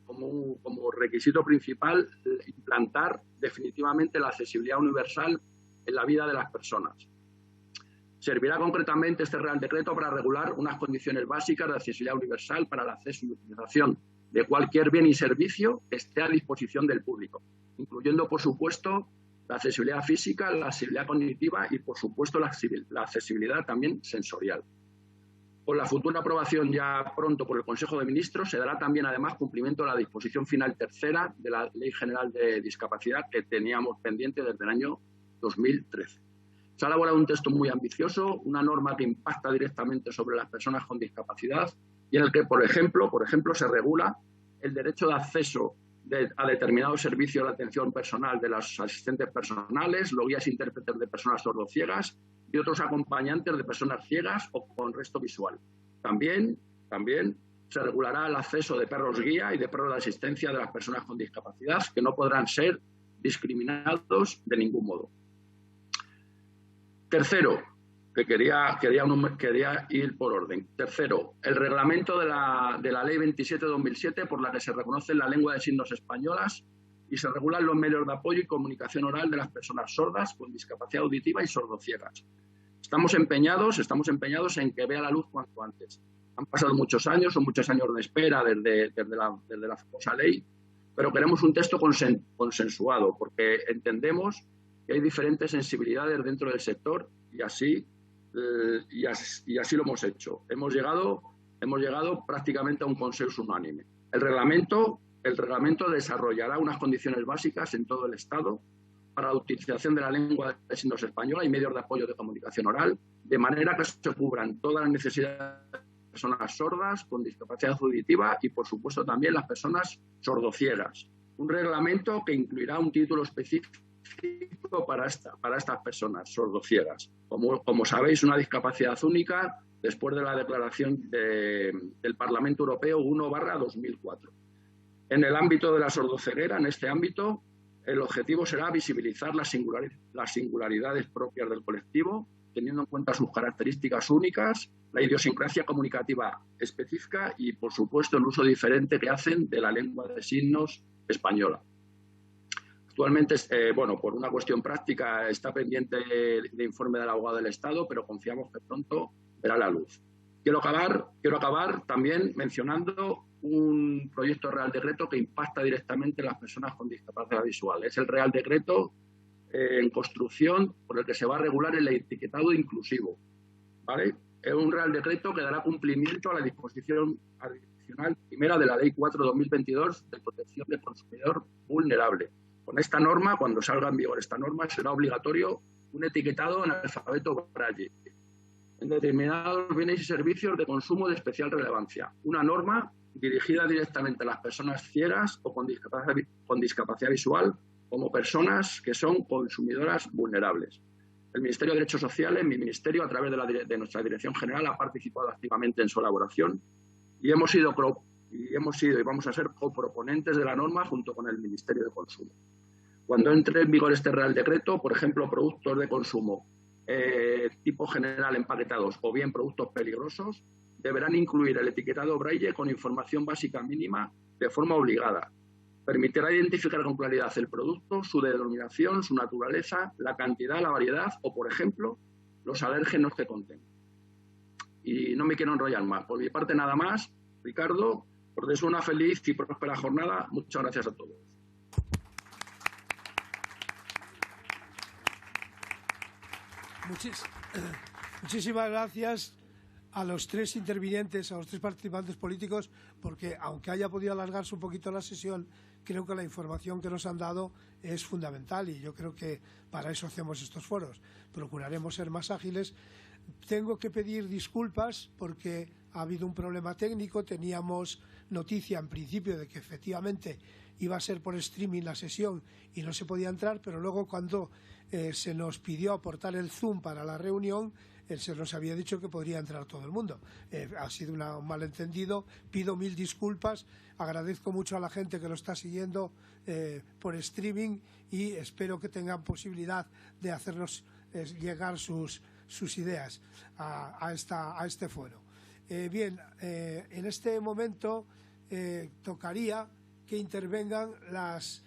requisito principal implantar definitivamente la accesibilidad universal en la vida de las personas. Servirá concretamente este Real Decreto para regular unas condiciones básicas de accesibilidad universal para el acceso y utilización de cualquier bien y servicio que esté a disposición del público, incluyendo, por supuesto, la accesibilidad física, la accesibilidad cognitiva y, por supuesto, la accesibilidad también sensorial. Con la futura aprobación ya pronto por el Consejo de Ministros se dará también, además, cumplimiento a la disposición final tercera de la Ley General de Discapacidad que teníamos pendiente desde el año 2013. Se ha elaborado un texto muy ambicioso, una norma que impacta directamente sobre las personas con discapacidad y en el que, por ejemplo, se regula el derecho de acceso a determinados servicios de atención personal de los asistentes personales, los guías intérpretes de personas sordociegas y otros acompañantes de personas ciegas o con resto visual. También se regulará el acceso de perros guía y de perros de asistencia de las personas con discapacidad, que no podrán ser discriminados de ningún modo. Tercero, que quería ir por orden. Tercero, el reglamento de la Ley 27/2007 por la que se reconoce la lengua de signos españolas y se regulan los medios de apoyo y comunicación oral de las personas sordas con discapacidad auditiva y sordociegas. Estamos empeñados en que vea la luz cuanto antes. Han pasado muchos años, son muchos años de espera desde la famosa ley, pero queremos un texto consensuado porque entendemos que hay diferentes sensibilidades dentro del sector y así lo hemos hecho. Hemos llegado prácticamente a un consenso unánime. El reglamento desarrollará unas condiciones básicas en todo el Estado para la utilización de la lengua de signos española y medios de apoyo de comunicación oral, de manera que se cubran todas las necesidades de personas sordas con discapacidad auditiva y, por supuesto, también las personas sordociegas. Un reglamento que incluirá un título específico para estas personas sordociegas. Como sabéis, una discapacidad única después de la declaración del Parlamento Europeo 1/2004. En el ámbito de la sordoceguera, en este ámbito, el objetivo será visibilizar las singularidades propias del colectivo, teniendo en cuenta sus características únicas, la idiosincrasia comunicativa específica y, por supuesto, el uso diferente que hacen de la lengua de signos española. Actualmente, por una cuestión práctica, está pendiente de informe del abogado del Estado, pero confiamos que pronto verá la luz. Quiero acabar también mencionando un proyecto de Real Decreto que impacta directamente en las personas con discapacidad visual. Es el Real Decreto en construcción por el que se va a regular el etiquetado inclusivo, ¿vale? Es un Real Decreto que dará cumplimiento a la disposición adicional primera de la Ley 4/2022 de protección del consumidor vulnerable. Con esta norma, cuando salga en vigor esta norma, será obligatorio un etiquetado en alfabeto Braille en determinados bienes y servicios de consumo de especial relevancia. Una norma dirigida directamente a las personas ciegas o con discapacidad visual como personas que son consumidoras vulnerables. El Ministerio de Derechos Sociales, mi ministerio, a través de nuestra Dirección General, ha participado activamente en su elaboración y hemos sido y vamos a ser coproponentes de la norma junto con el Ministerio de Consumo. Cuando entre en vigor este Real Decreto, por ejemplo, productos de consumo tipo general empaquetados o bien productos peligrosos, deberán incluir el etiquetado Braille con información básica mínima de forma obligada. Permitirá identificar con claridad el producto, su denominación, su naturaleza, la cantidad, la variedad o, por ejemplo, los alérgenos que contenga. Y no me quiero enrollar más. Por mi parte, nada más. Ricardo, os deseo una feliz y próspera jornada. Muchas gracias a todos. Muchísimas gracias a los tres intervinientes, a los tres participantes políticos, porque aunque haya podido alargarse un poquito la sesión, creo que la información que nos han dado es fundamental y yo creo que para eso hacemos estos foros. Procuraremos ser más ágiles. Tengo que pedir disculpas porque ha habido un problema técnico. Teníamos noticia en principio de que efectivamente iba a ser por streaming la sesión y no se podía entrar, pero luego cuando se nos pidió aportar el Zoom para la reunión, se nos había dicho que podría entrar todo el mundo. Ha sido un malentendido, pido 1000 disculpas, agradezco mucho a la gente que lo está siguiendo por streaming y espero que tengan posibilidad de hacernos llegar sus ideas a este foro. Bien, en este momento tocaría que intervengan las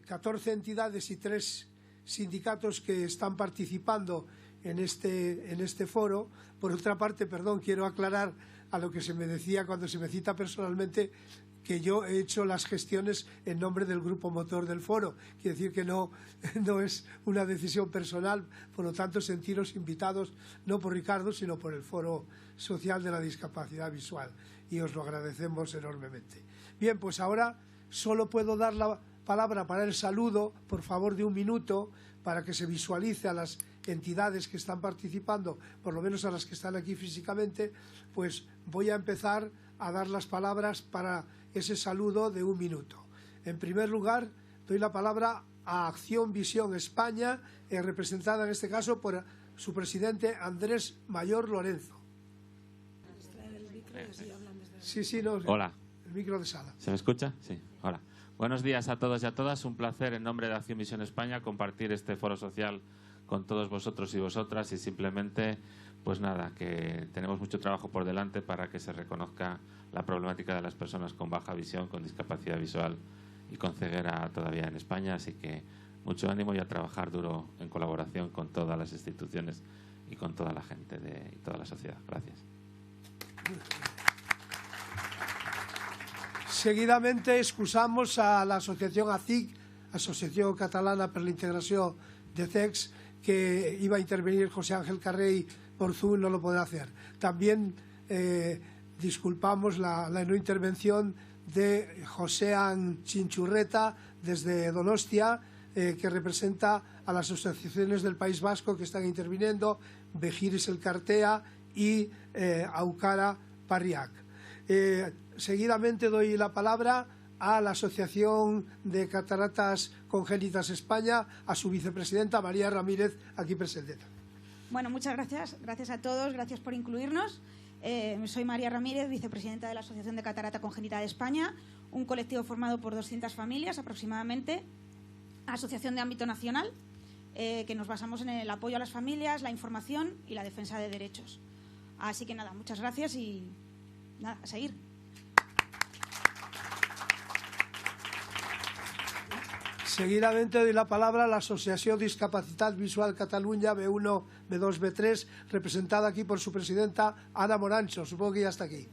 14 entidades y 3 sindicatos que están participando en este foro. Por otra parte, perdón, quiero aclarar a lo que se me decía cuando se me cita personalmente, que yo he hecho las gestiones en nombre del grupo motor del foro. Quiere decir que no es una decisión personal, por lo tanto, sentiros invitados no por Ricardo, sino por el Foro Social de la Discapacidad Visual, y os lo agradecemos enormemente. Bien, pues ahora solo puedo dar la palabra para el saludo, por favor, de 1 minuto, para que se visualice a las entidades que están participando, por lo menos a las que están aquí físicamente. Pues voy a empezar a dar las palabras para ese saludo de 1 minuto. En primer lugar, doy la palabra a Acción Visión España, representada en este caso por su presidente Andrés Mayor Lorenzo. Sí, no. Hola. El micro de sala. ¿Se me escucha? Sí. Hola. Buenos días a todos y a todas. Un placer, en nombre de Acción Visión España, compartir este foro social con todos vosotros y vosotras, y simplemente, pues nada, que tenemos mucho trabajo por delante para que se reconozca la problemática de las personas con baja visión, con discapacidad visual y con ceguera todavía en España. Así que mucho ánimo y a trabajar duro en colaboración con todas las instituciones y con toda la gente y toda la sociedad. Gracias. Seguidamente excusamos a la asociación ACIC, Asociación Catalana per la Integració de CECs, que iba a intervenir José Ángel Carrey por Zoom, no lo podrá hacer. También disculpamos la no intervención de Josean Chinchurreta desde Donostia, que representa a las asociaciones del País Vasco que están interviniendo, Begiris Elkartea y Aukara Parriak. Seguidamente doy la palabra a la Asociación de Cataratas Congénitas España, a su vicepresidenta María Ramírez, aquí presente. Bueno, muchas gracias. Gracias a todos, gracias por incluirnos. Soy María Ramírez, vicepresidenta de la Asociación de Catarata Congénita de España, un colectivo formado por 200 familias aproximadamente, asociación de ámbito nacional, que nos basamos en el apoyo a las familias, la información y la defensa de derechos. Así que nada, muchas gracias y nada, a seguir. Seguidamente doy la palabra a la Asociación Discapacitat Visual Catalunya B1, B2, B3, representada aquí por su presidenta Ana Morancho. Supongo que ya está aquí.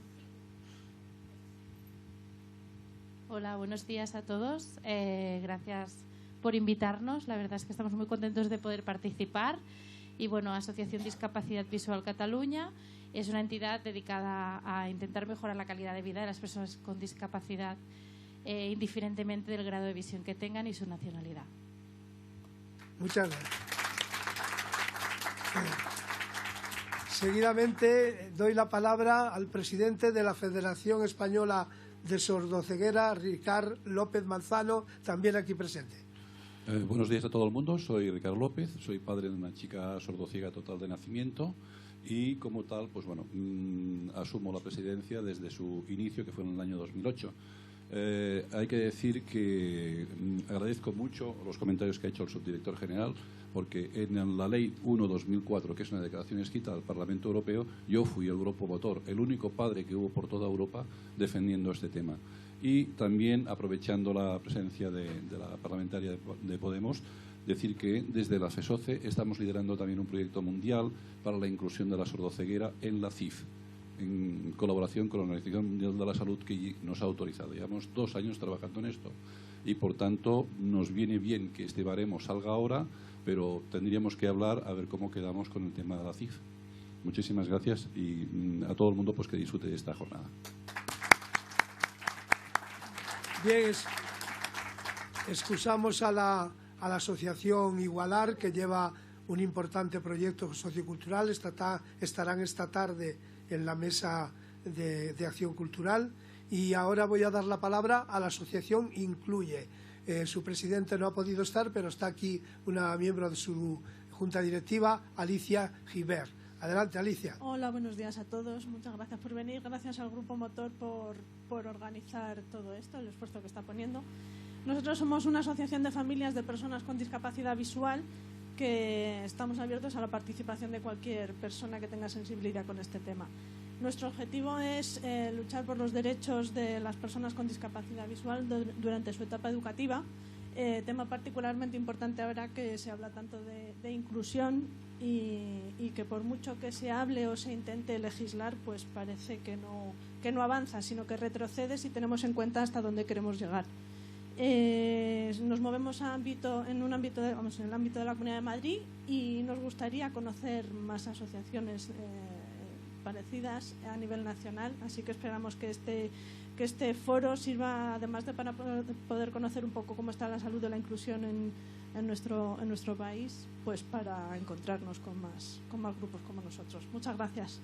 Hola, buenos días a todos. Gracias por invitarnos. La verdad es que estamos muy contentos de poder participar. Y bueno, Asociación Discapacitat Visual Catalunya es una entidad dedicada a intentar mejorar la calidad de vida de las personas con discapacidad, indiferentemente del grado de visión que tengan y su nacionalidad. Muchas gracias. Seguidamente doy la palabra al presidente de la Federación Española de Sordoceguera, Ricard López Manzano, también aquí presente. Buenos días a todo el mundo. Soy Ricardo López, soy padre de una chica sordociega total de nacimiento y como tal, pues bueno, asumo la presidencia desde su inicio, que fue en el año 2008. Hay que decir que agradezco mucho los comentarios que ha hecho el subdirector general, porque en la Ley 1/2004, que es una declaración escrita al Parlamento Europeo, yo fui el grupo motor, el único padre que hubo por toda Europa defendiendo este tema. Y también, aprovechando la presencia de la parlamentaria de Podemos, decir que desde la FESOCE estamos liderando también un proyecto mundial para la inclusión de la sordoceguera en la CIF, en colaboración con la Organización Mundial de la Salud, que nos ha autorizado. Llevamos 2 años trabajando en esto y, por tanto, nos viene bien que este baremo salga ahora, pero tendríamos que hablar a ver cómo quedamos con el tema de la CIF. Muchísimas gracias y a todo el mundo pues que disfrute de esta jornada. Bien, excusamos a la asociación Igualar, que lleva un importante proyecto sociocultural. Estarán esta tarde en la mesa de acción cultural. Y ahora voy a dar la palabra a la asociación Incluye. Su presidente no ha podido estar, pero está aquí una miembro de su junta directiva, Alicia Gibert. Adelante, Alicia. Hola, buenos días a todos. Muchas gracias por venir. Gracias al Grupo Motor por organizar todo esto, el esfuerzo que está poniendo. Nosotros somos una asociación de familias de personas con discapacidad visual que estamos abiertos a la participación de cualquier persona que tenga sensibilidad con este tema. Nuestro objetivo es luchar por los derechos de las personas con discapacidad visual durante su etapa educativa, tema particularmente importante ahora que se habla tanto de inclusión y que por mucho que se hable o se intente legislar, pues parece que no avanza, sino que retrocede si tenemos en cuenta hasta dónde queremos llegar. Nos movemos en el ámbito de la Comunidad de Madrid y nos gustaría conocer más asociaciones parecidas a nivel nacional, así que esperamos que este foro sirva, además de para poder conocer un poco cómo está la salud de la inclusión en nuestro país, pues para encontrarnos con más grupos como nosotros. Muchas gracias.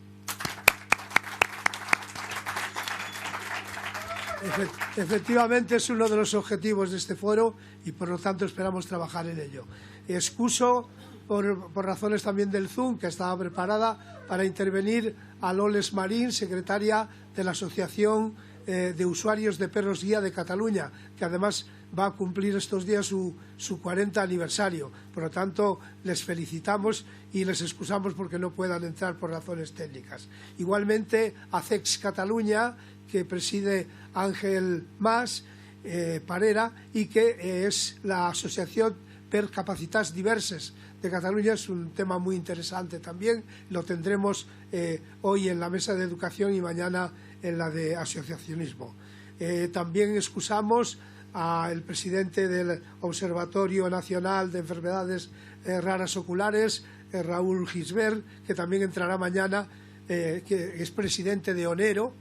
Efectivamente es uno de los objetivos de este foro y por lo tanto esperamos trabajar en ello. Excuso por razones también del Zoom, que estaba preparada para intervenir a Loles Marín, secretaria de la Asociación de Usuarios de Perros Guía de Cataluña, que además va a cumplir estos días su 40 aniversario. Por lo tanto, les felicitamos y les excusamos porque no puedan entrar por razones técnicas. Igualmente, ACEX Cataluña, que preside Ángel Mas Parera y que es la Asociación per Capacitats Diverses de Cataluña. Es un tema muy interesante también. Lo tendremos hoy en la mesa de educación y mañana en la de asociacionismo. También excusamos al presidente del Observatorio Nacional de Enfermedades Raras Oculares, Raúl Gisbert, que también entrará mañana, que es presidente de Onero,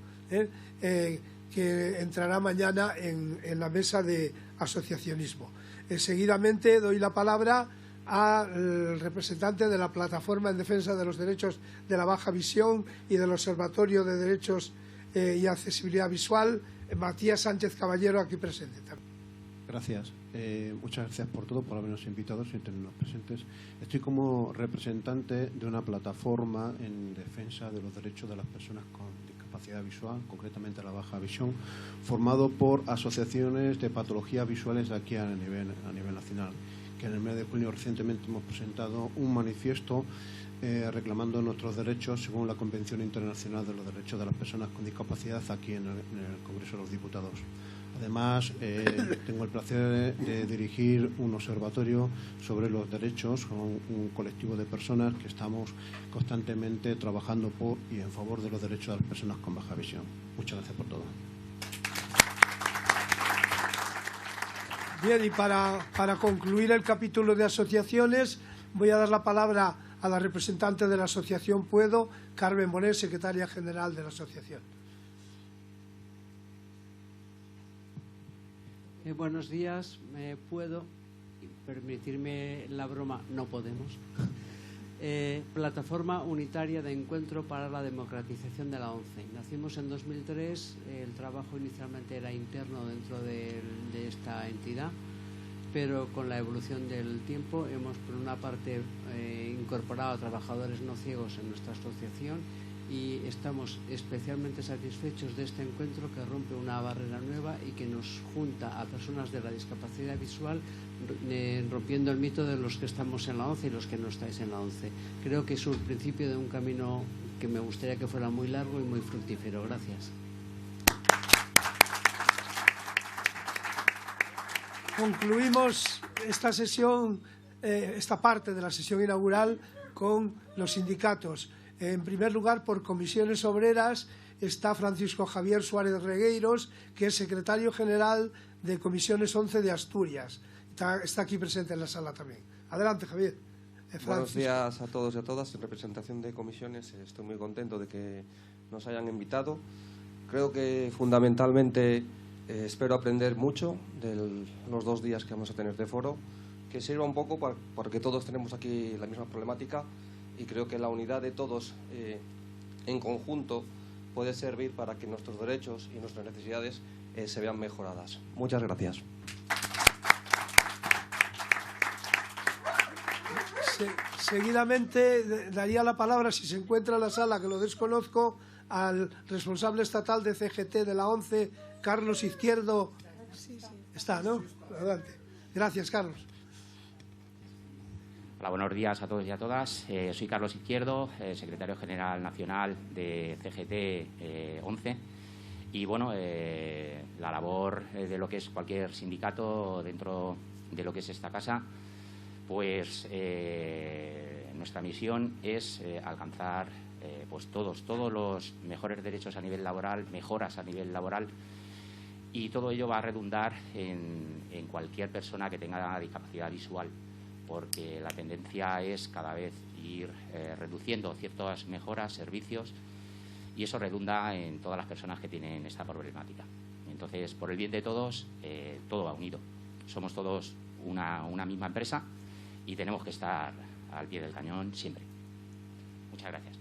que entrará mañana en la mesa de asociacionismo. Seguidamente doy la palabra al representante de la Plataforma en Defensa de los Derechos de la Baja Visión y del Observatorio de Derechos y Accesibilidad Visual, Matías Sánchez Caballero, aquí presente. Gracias. Muchas gracias por todo, por habernos invitado y tenernos presentes. Estoy como representante de una plataforma en defensa de los derechos de las personas con discapacidad visual, concretamente la baja visión, formado por asociaciones de patologías visuales de aquí a nivel nacional, que en el mes de junio recientemente hemos presentado un manifiesto reclamando nuestros derechos según la Convención Internacional de los Derechos de las Personas con Discapacidad aquí en el Congreso de los Diputados. Además, tengo el placer de dirigir un observatorio sobre los derechos, un colectivo de personas que estamos constantemente trabajando por y en favor de los derechos de las personas con baja visión. Muchas gracias por todo. Bien, y para concluir el capítulo de asociaciones, voy a dar la palabra a la representante de la Asociación Puedo, Carmen Bonet, secretaria general de la asociación. Buenos días. ¿Puedo permitirme la broma? No podemos. Plataforma Unitaria de Encuentro para la Democratización de la ONCE. Nacimos en 2003, el trabajo inicialmente era interno dentro de esta entidad, pero con la evolución del tiempo hemos, por una parte, incorporado a trabajadores no ciegos en nuestra asociación y estamos especialmente satisfechos de este encuentro que rompe una barrera nueva y que nos junta a personas de la discapacidad visual, rompiendo el mito de los que estamos en la ONCE y los que no estáis en la ONCE. Creo que es un principio de un camino que me gustaría que fuera muy largo y muy fructífero. Gracias. Concluimos esta sesión, esta parte de la sesión inaugural con los sindicatos. En primer lugar, por Comisiones Obreras, está Francisco Javier Suárez Regueiros, que es secretario general de Comisiones 11 de Asturias. Está aquí presente en la sala también. Adelante, Javier. Buenos días a todos y a todas. En representación de Comisiones, estoy muy contento de que nos hayan invitado. Creo que fundamentalmente espero aprender mucho de los 2 días que vamos a tener de foro, que sirva un poco porque todos tenemos aquí la misma problemática y creo que la unidad de todos en conjunto puede servir para que nuestros derechos y nuestras necesidades se vean mejoradas. Muchas gracias. Seguidamente daría la palabra, si se encuentra en la sala, que lo desconozco, al responsable estatal de CGT de la ONCE, Carlos Izquierdo. Está, ¿no? Adelante. Gracias, Carlos. Hola, buenos días a todos y a todas. Soy Carlos Izquierdo, secretario general nacional de CGT 11. Y bueno, la labor de lo que es cualquier sindicato dentro de lo que es esta casa, pues nuestra misión es alcanzar pues todos los mejores derechos a nivel laboral, mejoras a nivel laboral, y todo ello va a redundar en cualquier persona que tenga discapacidad visual, porque la tendencia es cada vez ir reduciendo ciertas mejoras, servicios, y eso redunda en todas las personas que tienen esta problemática. Entonces, por el bien de todos, todo va unido. Somos todos una misma empresa y tenemos que estar al pie del cañón siempre. Muchas gracias.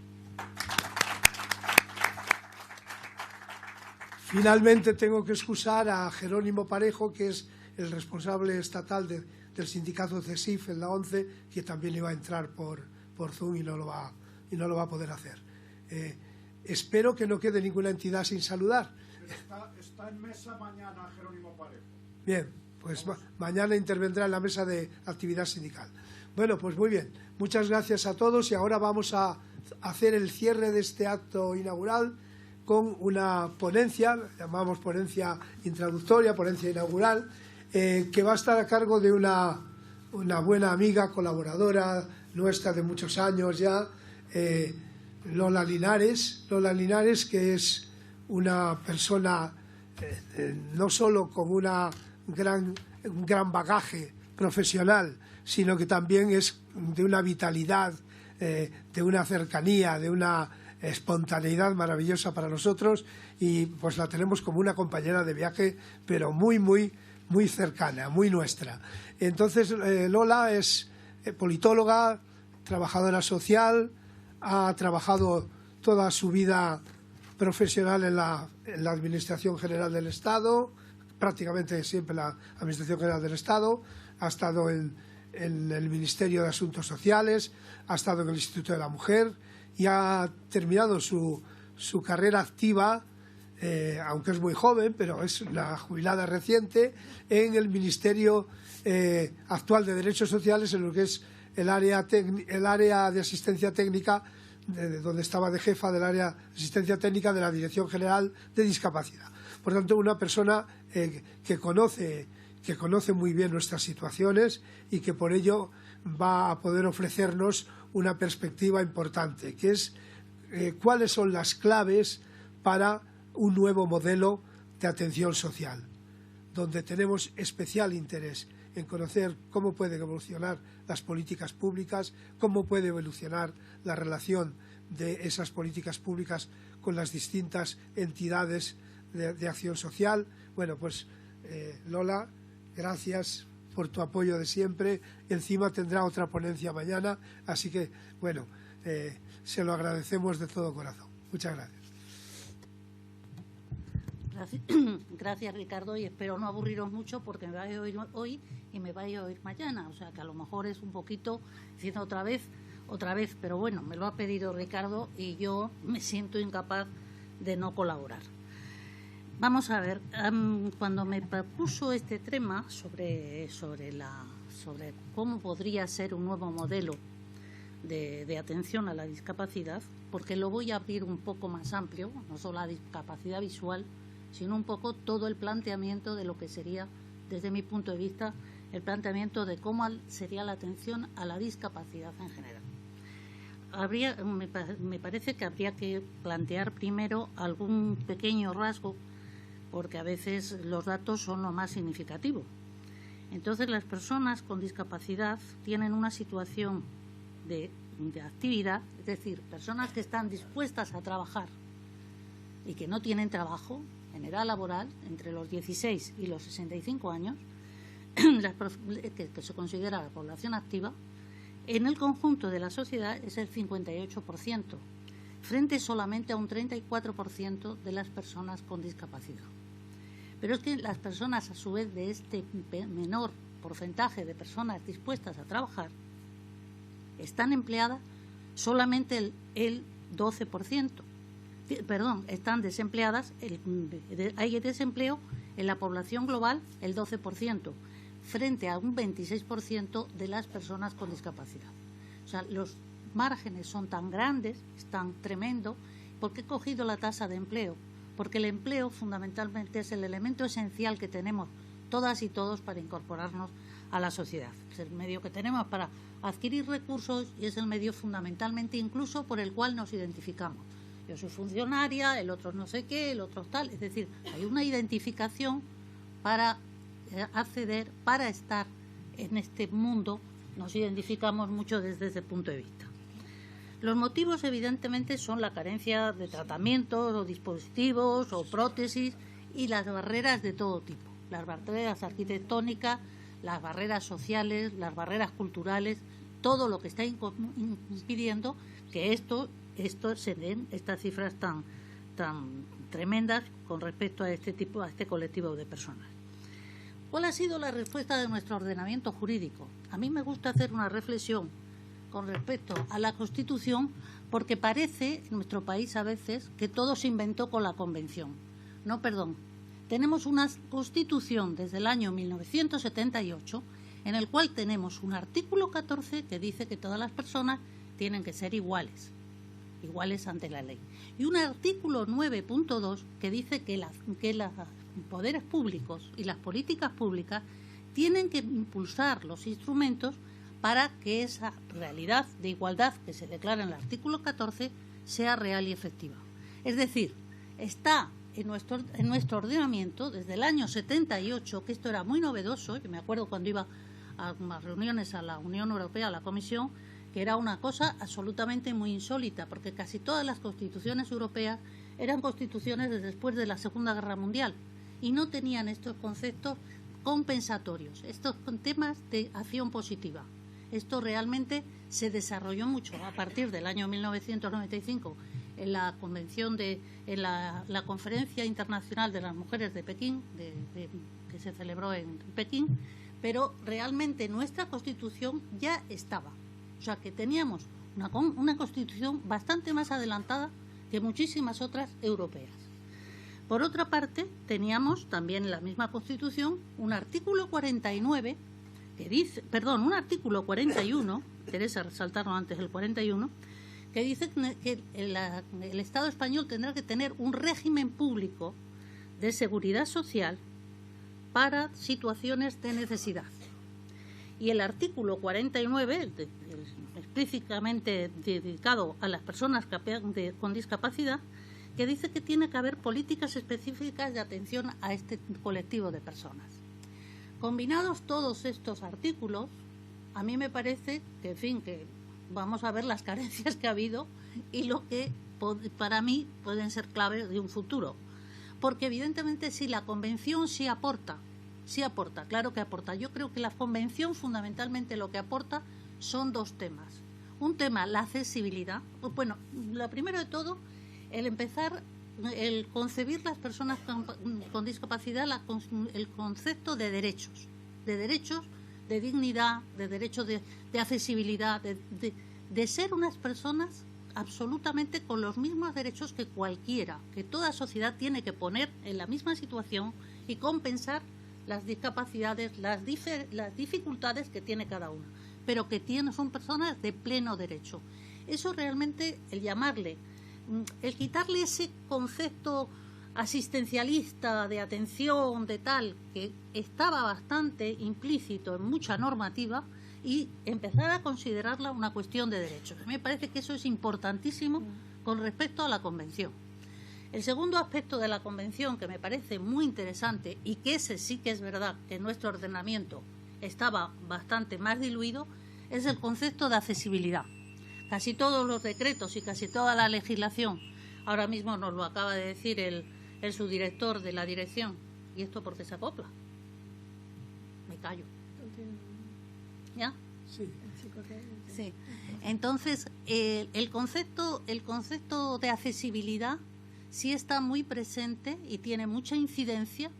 Finalmente tengo que excusar a Jerónimo Parejo, que es el responsable estatal del sindicato CESIF en la ONCE, que también iba a entrar por Zoom y no lo va a poder hacer. Espero que no quede ninguna entidad sin saludar. Está en mesa mañana Jerónimo Parejo. Bien, pues mañana intervendrá en la mesa de actividad sindical. Bueno, pues muy bien. Muchas gracias a todos y ahora vamos a hacer el cierre de este acto inaugural con una ponencia, llamamos ponencia introductoria, ponencia inaugural, que va a estar a cargo de una buena amiga, colaboradora nuestra de muchos años ya, Lola Linares, que es una persona no solo con un gran bagaje profesional, sino que también es de una vitalidad, de una cercanía, de una espontaneidad maravillosa para nosotros, y pues la tenemos como una compañera de viaje, pero muy, muy, muy cercana, muy nuestra. Entonces, Lola es politóloga, trabajadora social, ha trabajado toda su vida profesional en la Administración General del Estado, prácticamente siempre la Administración General del Estado, ha estado en el Ministerio de Asuntos Sociales, ha estado en el Instituto de la Mujer y ha terminado su carrera activa, aunque es muy joven, pero es una jubilada reciente, en el Ministerio actual de Derechos Sociales, en lo que es el área de asistencia técnica, donde estaba de jefa del área de asistencia técnica de la Dirección General de Discapacidad. Por tanto, una persona que conoce muy bien nuestras situaciones y que por ello va a poder ofrecernos una perspectiva importante, que es cuáles son las claves para un nuevo modelo de atención social, donde tenemos especial interés en conocer cómo pueden evolucionar las políticas públicas, cómo puede evolucionar la relación de esas políticas públicas con las distintas entidades de acción social. Bueno, pues Lola, gracias por tu apoyo de siempre. Encima tendrá otra ponencia mañana, así que, bueno, se lo agradecemos de todo corazón. Muchas gracias. Gracias, Ricardo, y espero no aburriros mucho porque me vais a oír hoy y me vais a oír mañana, o sea que a lo mejor es un poquito diciendo otra vez, pero bueno, me lo ha pedido Ricardo y yo me siento incapaz de no colaborar. Vamos a ver, cuando me propuso este tema sobre cómo podría ser un nuevo modelo de atención a la discapacidad, porque lo voy a abrir un poco más amplio, no solo la discapacidad visual, sino un poco todo el planteamiento de lo que sería, desde mi punto de vista, el planteamiento de cómo sería la atención a la discapacidad en general. Me parece que habría que plantear primero algún pequeño rasgo, porque a veces los datos son lo más significativo. Entonces, las personas con discapacidad tienen una situación de actividad, es decir, personas que están dispuestas a trabajar y que no tienen trabajo en edad laboral entre los 16 y los 65 años, que se considera la población activa, en el conjunto de la sociedad es el 58%, frente solamente a un 34% de las personas con discapacidad. Pero es que las personas, a su vez, de este menor porcentaje de personas dispuestas a trabajar, están empleadas solamente el 12%. Perdón, están desempleadas, hay desempleo en la población global el 12%, frente a un 26% de las personas con discapacidad. O sea, los márgenes son tan grandes, tan tremendos. ¿Por qué he cogido la tasa de empleo? Porque el empleo fundamentalmente es el elemento esencial que tenemos todas y todos para incorporarnos a la sociedad. Es el medio que tenemos para adquirir recursos y es el medio fundamentalmente incluso por el cual nos identificamos. Yo soy funcionaria, el otro no sé qué, el otro tal. Es decir, hay una identificación para acceder, para estar en este mundo. Nos identificamos mucho desde ese punto de vista. Los motivos, evidentemente, son la carencia de tratamientos o dispositivos o prótesis y las barreras de todo tipo. Las barreras arquitectónicas, las barreras sociales, las barreras culturales, todo lo que está impidiendo que esto se den estas cifras tan tremendas con respecto a este colectivo de personas. ¿Cuál ha sido la respuesta de nuestro ordenamiento jurídico? A mí me gusta hacer una reflexión con respecto a la Constitución, porque parece en nuestro país a veces que todo se inventó con la Convención. No, perdón. Tenemos una Constitución desde el año 1978 en el cual tenemos un artículo 14 que dice que todas las personas tienen que ser iguales ante la ley. Y un artículo 9.2 que dice que los poderes públicos y las políticas públicas tienen que impulsar los instrumentos para que esa realidad de igualdad que se declara en el artículo 14 sea real y efectiva. Es decir, está en nuestro ordenamiento desde el año 78, que esto era muy novedoso. Yo me acuerdo cuando iba a unas reuniones a la Unión Europea, a la Comisión, que era una cosa absolutamente muy insólita, porque casi todas las constituciones europeas eran constituciones de después de la Segunda Guerra Mundial y no tenían estos conceptos compensatorios, estos temas de acción positiva. Esto realmente se desarrolló mucho a partir del año 1995 en la la Conferencia Internacional de las Mujeres de Pekín, que se celebró en Pekín, pero realmente nuestra Constitución ya estaba. O sea que teníamos una Constitución bastante más adelantada que muchísimas otras europeas. Por otra parte, teníamos también en la misma Constitución un artículo 49 que dice, perdón, un artículo 41, interesa resaltarlo antes el 41, que dice que el Estado español tendrá que tener un régimen público de seguridad social para situaciones de necesidad. Y el artículo 49, explícitamente dedicado a las personas con discapacidad, que dice que tiene que haber políticas específicas de atención a este colectivo de personas. Combinados todos estos artículos, a mí me parece que, en fin, que vamos a ver las carencias que ha habido y lo que para mí pueden ser claves de un futuro. Porque evidentemente si la Convención sí aporta, claro que aporta. Yo creo que la Convención fundamentalmente lo que aporta son dos temas. Un tema, la accesibilidad. Bueno, lo primero de todo, el concebir las personas con discapacidad, el concepto de derechos, de dignidad, de derechos de accesibilidad, de ser unas personas absolutamente con los mismos derechos que cualquiera, que toda sociedad tiene que poner en la misma situación y compensar las discapacidades, las dificultades que tiene cada uno, pero que son personas de pleno derecho. Eso realmente, el quitarle ese concepto asistencialista de atención, de tal, que estaba bastante implícito en mucha normativa, y empezar a considerarla una cuestión de derechos. Me parece que eso es importantísimo con respecto a la Convención. El segundo aspecto de la Convención, que me parece muy interesante, y que ese sí que es verdad que en nuestro ordenamiento estaba bastante más diluido, es el concepto de accesibilidad. Casi todos los decretos y casi toda la legislación, ahora mismo nos lo acaba de decir el subdirector de la dirección, ¿y esto por qué se acopla? Me callo. ¿Ya? Sí. Sí. Entonces, el concepto de accesibilidad sí está muy presente y tiene mucha incidencia,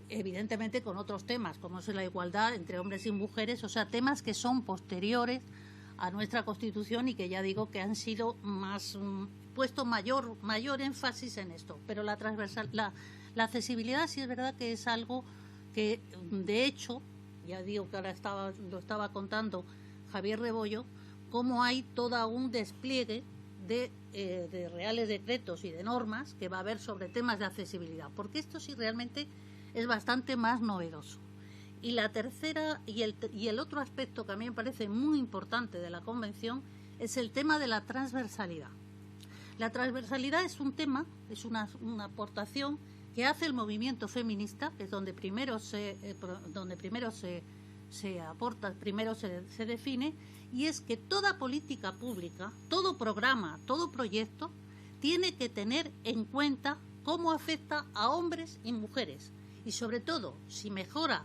evidentemente con otros temas, como es la igualdad entre hombres y mujeres, o sea, temas que son posteriores a nuestra Constitución y que ya digo que han sido más puesto mayor énfasis en esto. Pero la accesibilidad sí es verdad que es algo que, de hecho, ya digo que ahora lo estaba contando Javier Rebollo, cómo hay todo un despliegue de reales decretos y de normas que va a haber sobre temas de accesibilidad, porque esto sí realmente es bastante más novedoso. Y la tercera y el otro aspecto que a mí me parece muy importante de la Convención es el tema de la transversalidad. La transversalidad es un tema, es una aportación que hace el movimiento feminista, que es donde primero se aporta, primero se define, y es que toda política pública, todo programa, todo proyecto, tiene que tener en cuenta cómo afecta a hombres y mujeres, y sobre todo, si mejora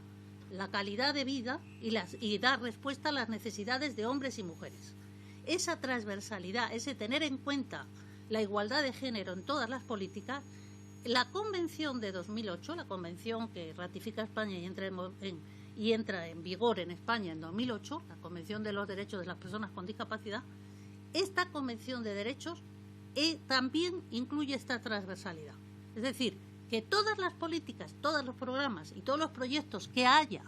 la calidad de vida y da respuesta a las necesidades de hombres y mujeres. Esa transversalidad, ese tener en cuenta la igualdad de género en todas las políticas, la Convención de 2008, la Convención que ratifica España y entra en vigor en España en 2008, la Convención de los Derechos de las Personas con Discapacidad, esta Convención de Derechos también incluye esta transversalidad. Es decir, que todas las políticas, todos los programas y todos los proyectos que haya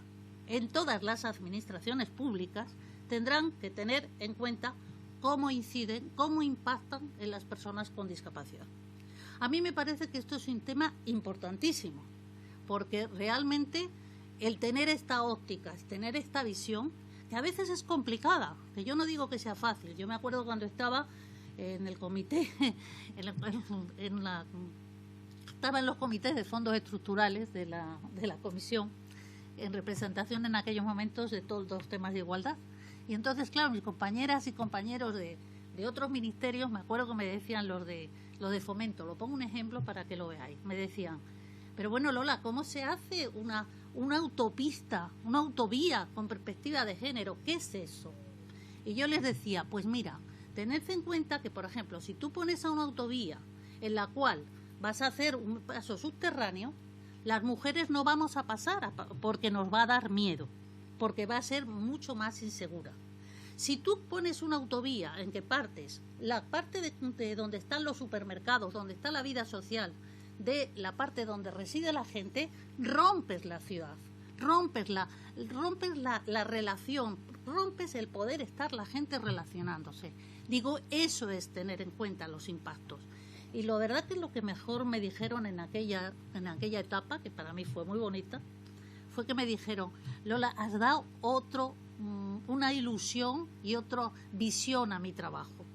en todas las administraciones públicas tendrán que tener en cuenta cómo inciden, cómo impactan en las personas con discapacidad. A mí me parece que esto es un tema importantísimo, porque realmente el tener esta óptica, tener esta visión, que a veces es complicada, que yo no digo que sea fácil. Yo me acuerdo cuando estaba en el comité, estaba en los comités de fondos estructurales de la Comisión, en representación en aquellos momentos de todos los temas de igualdad. Y entonces, claro, mis compañeras y compañeros de otros ministerios, me acuerdo que me decían los de Fomento, lo pongo un ejemplo para que lo veáis, me decían, pero bueno, Lola, ¿cómo se hace una autopista, una autovía con perspectiva de género? ¿Qué es eso? Y yo les decía, pues mira, tened en cuenta que, por ejemplo, si tú pones a una autovía en la cual vas a hacer un paso subterráneo, las mujeres no vamos a pasar porque nos va a dar miedo, porque va a ser mucho más insegura. Si tú pones una autovía en que partes la parte de donde están los supermercados, donde está la vida social, de la parte donde reside la gente, rompes la ciudad, rompes la relación, rompes el poder estar la gente relacionándose. Digo, eso es tener en cuenta los impactos. Y la verdad que lo que mejor me dijeron en aquella etapa, que para mí fue muy bonita, fue que me dijeron, Lola, has dado una ilusión y otra visión a mi trabajo.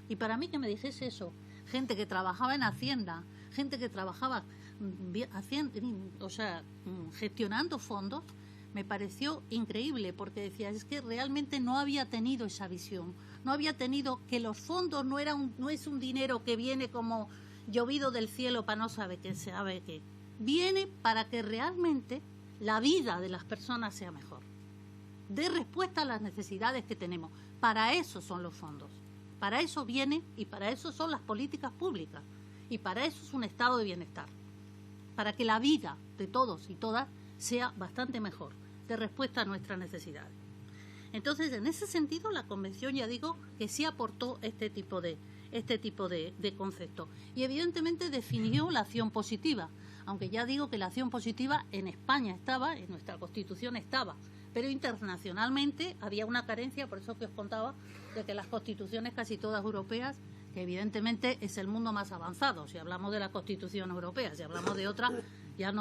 Y para mí que me dijese eso, gente que trabajaba en Hacienda, gente que trabajaba gestionando fondos, me pareció increíble, porque decía, es que realmente no había tenido esa visión, no había tenido que los fondos no es un dinero que viene como llovido del cielo para no saber qué, viene para que realmente la vida de las personas sea mejor, dé respuesta a las necesidades que tenemos. Para eso son los fondos, para eso viene y para eso son las políticas públicas y para eso es un estado de bienestar, para que la vida de todos y todas sea bastante mejor, de respuesta a nuestras necesidades. Entonces, en ese sentido, la Convención, ya digo, que sí aportó este tipo de conceptos. Y evidentemente definió la acción positiva, aunque ya digo que la acción positiva en España estaba, en nuestra Constitución estaba, pero internacionalmente había una carencia, por eso que os contaba, de que las constituciones casi todas europeas, que evidentemente es el mundo más avanzado, si hablamos de la Constitución europea, si hablamos de otra, ya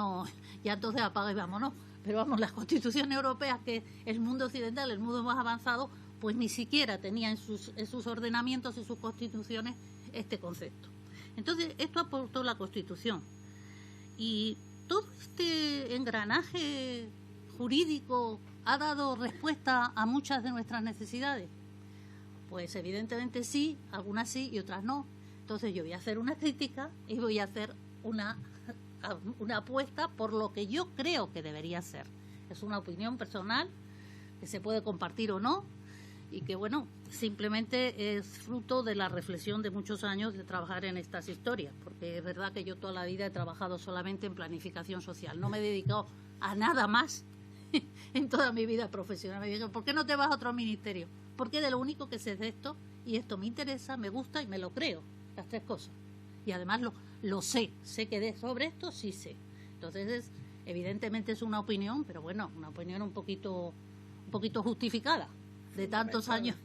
entonces apaga y vámonos. Pero vamos, las constituciones europeas, que el mundo occidental, el mundo más avanzado, pues ni siquiera tenía en sus ordenamientos y sus constituciones este concepto. Entonces, esto aportó la Constitución. Y todo este engranaje jurídico ha dado respuesta a muchas de nuestras necesidades. Pues evidentemente sí, algunas sí y otras no. Entonces yo voy a hacer una crítica y voy a hacer una apuesta por lo que yo creo que debería ser. Es una opinión personal que se puede compartir o no y que, bueno, simplemente es fruto de la reflexión de muchos años de trabajar en estas historias, porque es verdad que yo toda la vida he trabajado solamente en planificación social, no me he dedicado a nada más en toda mi vida profesional. Me dijeron, ¿por qué no te vas a otro ministerio? porque de lo único que sé de esto, y esto me interesa, me gusta y me lo creo, las tres cosas. Y además lo sé que sobre esto sí sé. Entonces, evidentemente es una opinión, pero bueno, una opinión un poquito justificada, de tantos años,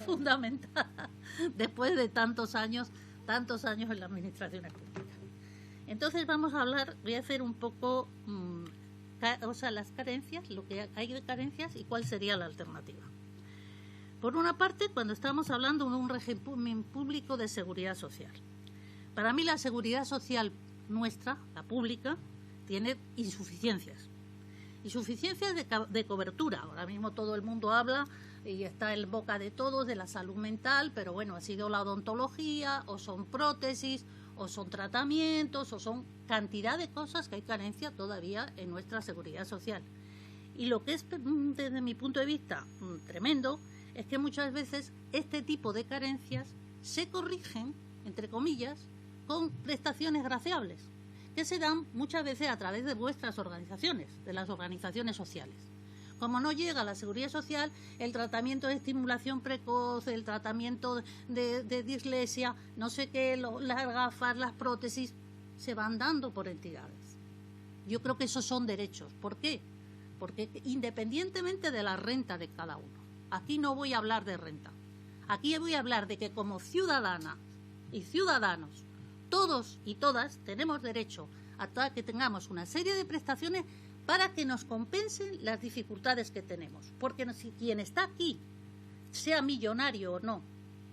fundamentada, después de tantos años en la administración pública. Entonces voy a hacer un poco, las carencias, lo que hay de carencias y cuál sería la alternativa. Por una parte, cuando estamos hablando de un régimen público de seguridad social. Para mí la seguridad social nuestra, la pública, tiene insuficiencias. Insuficiencias de cobertura. Ahora mismo todo el mundo habla y está en boca de todos de la salud mental, pero bueno, ha sido la odontología, o son prótesis, o son tratamientos, o son cantidad de cosas que hay carencia todavía en nuestra seguridad social. Y lo que es, desde mi punto de vista, tremendo, es que muchas veces este tipo de carencias se corrigen, entre comillas, con prestaciones graciables, que se dan muchas veces a través de vuestras organizaciones, de las organizaciones sociales. Como no llega la seguridad social, el tratamiento de estimulación precoz, el tratamiento de dislexia, no sé qué, las gafas, las prótesis, se van dando por entidades. Yo creo que esos son derechos. ¿Por qué? Porque independientemente de la renta de cada uno, aquí no voy a hablar de renta, aquí voy a hablar de que como ciudadana y ciudadanos, todos y todas tenemos derecho a que tengamos una serie de prestaciones para que nos compensen las dificultades que tenemos. Porque si quien está aquí, sea millonario o no,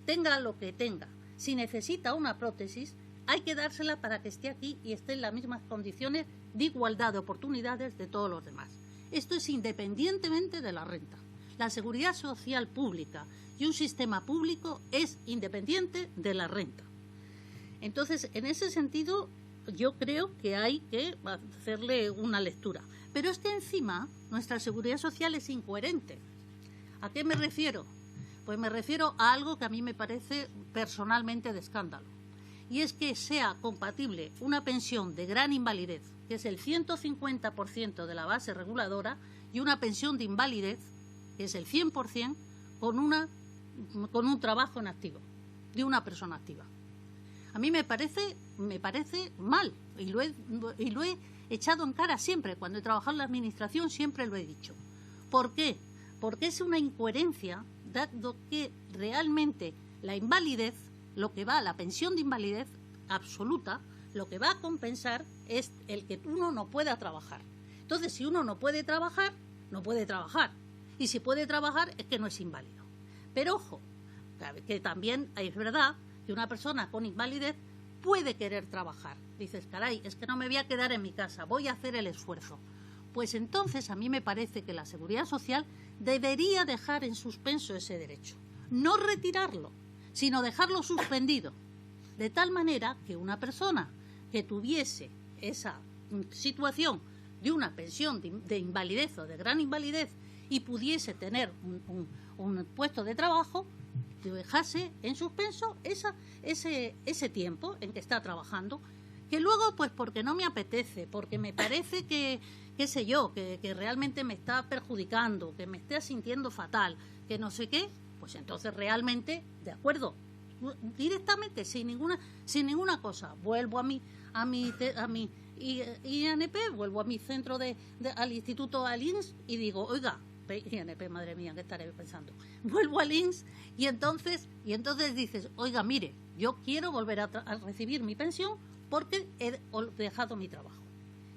tenga lo que tenga, si necesita una prótesis, hay que dársela para que esté aquí y esté en las mismas condiciones de igualdad de oportunidades de todos los demás. Esto es independientemente de la renta. La seguridad social pública y un sistema público es independiente de la renta. Entonces, en ese sentido, yo creo que hay que hacerle una lectura. Pero es que encima nuestra seguridad social es incoherente. ¿A qué me refiero? Pues me refiero a algo que a mí me parece personalmente de escándalo. Y es que sea compatible una pensión de gran invalidez, que es el 150% de la base reguladora, y una pensión de invalidez, que es el 100%, con un trabajo en activo, de una persona activa. A mí me parece mal, y lo he echado en cara siempre. Cuando he trabajado en la administración siempre lo he dicho. ¿Por qué? Porque es una incoherencia, dado que realmente la invalidez, lo que va a la pensión de invalidez absoluta, lo que va a compensar es el que uno no pueda trabajar. Entonces, si uno no puede trabajar, no puede trabajar. Y si puede trabajar, es que no es inválido. Pero ojo, que también es verdad que una persona con invalidez puede querer trabajar. Dices, caray, es que no me voy a quedar en mi casa, voy a hacer el esfuerzo. Pues entonces a mí me parece que la Seguridad Social debería dejar en suspenso ese derecho. No retirarlo, sino dejarlo suspendido. De tal manera que una persona que tuviese esa situación de una pensión de invalidez o de gran invalidez y pudiese tener un puesto de trabajo, dejase en suspenso ese tiempo en que está trabajando, que luego, pues porque no me apetece, porque me parece que realmente me está perjudicando, que me esté sintiendo fatal, que no sé qué, pues entonces realmente, de acuerdo, directamente, sin ninguna cosa, vuelvo a mi INP, vuelvo a mi centro al Instituto al INS y digo, oiga, INP, madre mía, ¿qué estaré pensando? Vuelvo al INS y entonces dices, oiga, mire, yo quiero volver a recibir mi pensión porque he dejado mi trabajo.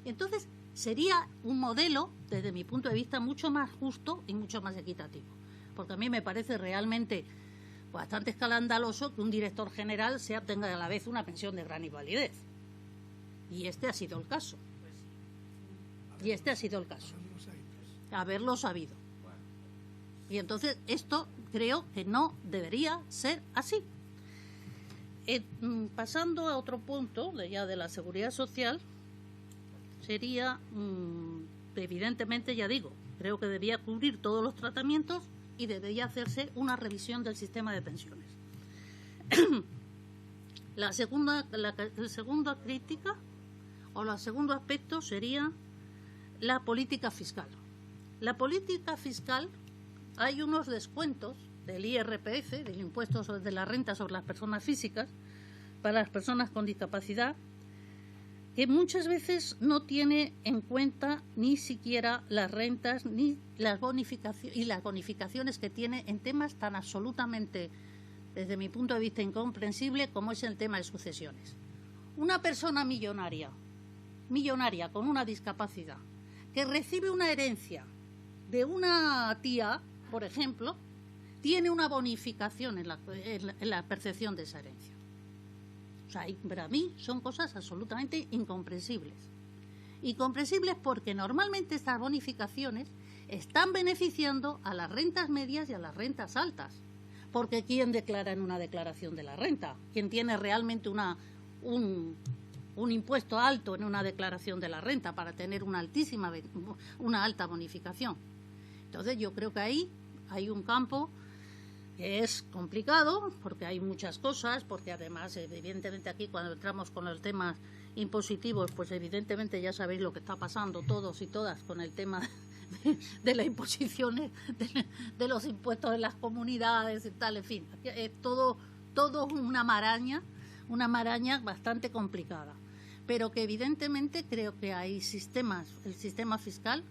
Entonces sería un modelo, desde mi punto de vista, mucho más justo y mucho más equitativo. Porque a mí me parece realmente bastante escandaloso que un director general tenga a la vez una pensión de gran invalidez. Y este ha sido el caso. Haberlo sabido. Y entonces esto creo que no debería ser así. Pasando a otro punto, ya de la seguridad social, sería, evidentemente, ya digo, creo que debía cubrir todos los tratamientos y debería hacerse una revisión del sistema de pensiones. La segunda crítica o el segundo aspecto sería la política fiscal. La política fiscal, hay unos descuentos del IRPF, del impuesto de la renta sobre las personas físicas, para las personas con discapacidad, que muchas veces no tiene en cuenta ni siquiera las rentas ni las bonificaciones que tiene en temas tan absolutamente, desde mi punto de vista, incomprensible como es el tema de sucesiones. Una persona millonaria con una discapacidad, que recibe una herencia de una tía, por ejemplo, tiene una bonificación en la percepción de esa herencia. O sea, para mí son cosas absolutamente incomprensibles. Incomprensibles porque normalmente estas bonificaciones están beneficiando a las rentas medias y a las rentas altas. Porque ¿quién declara en una declaración de la renta? ¿Quién tiene realmente un impuesto alto en una declaración de la renta para tener una alta bonificación? Entonces yo creo que ahí hay un campo que es complicado, porque hay muchas cosas, porque además, evidentemente, aquí cuando entramos con los temas impositivos, pues evidentemente ya sabéis lo que está pasando todos y todas con el tema de las imposiciones, de los impuestos de las comunidades y tal, en fin, es todo una maraña bastante complicada, pero que evidentemente creo que hay sistemas, el sistema fiscal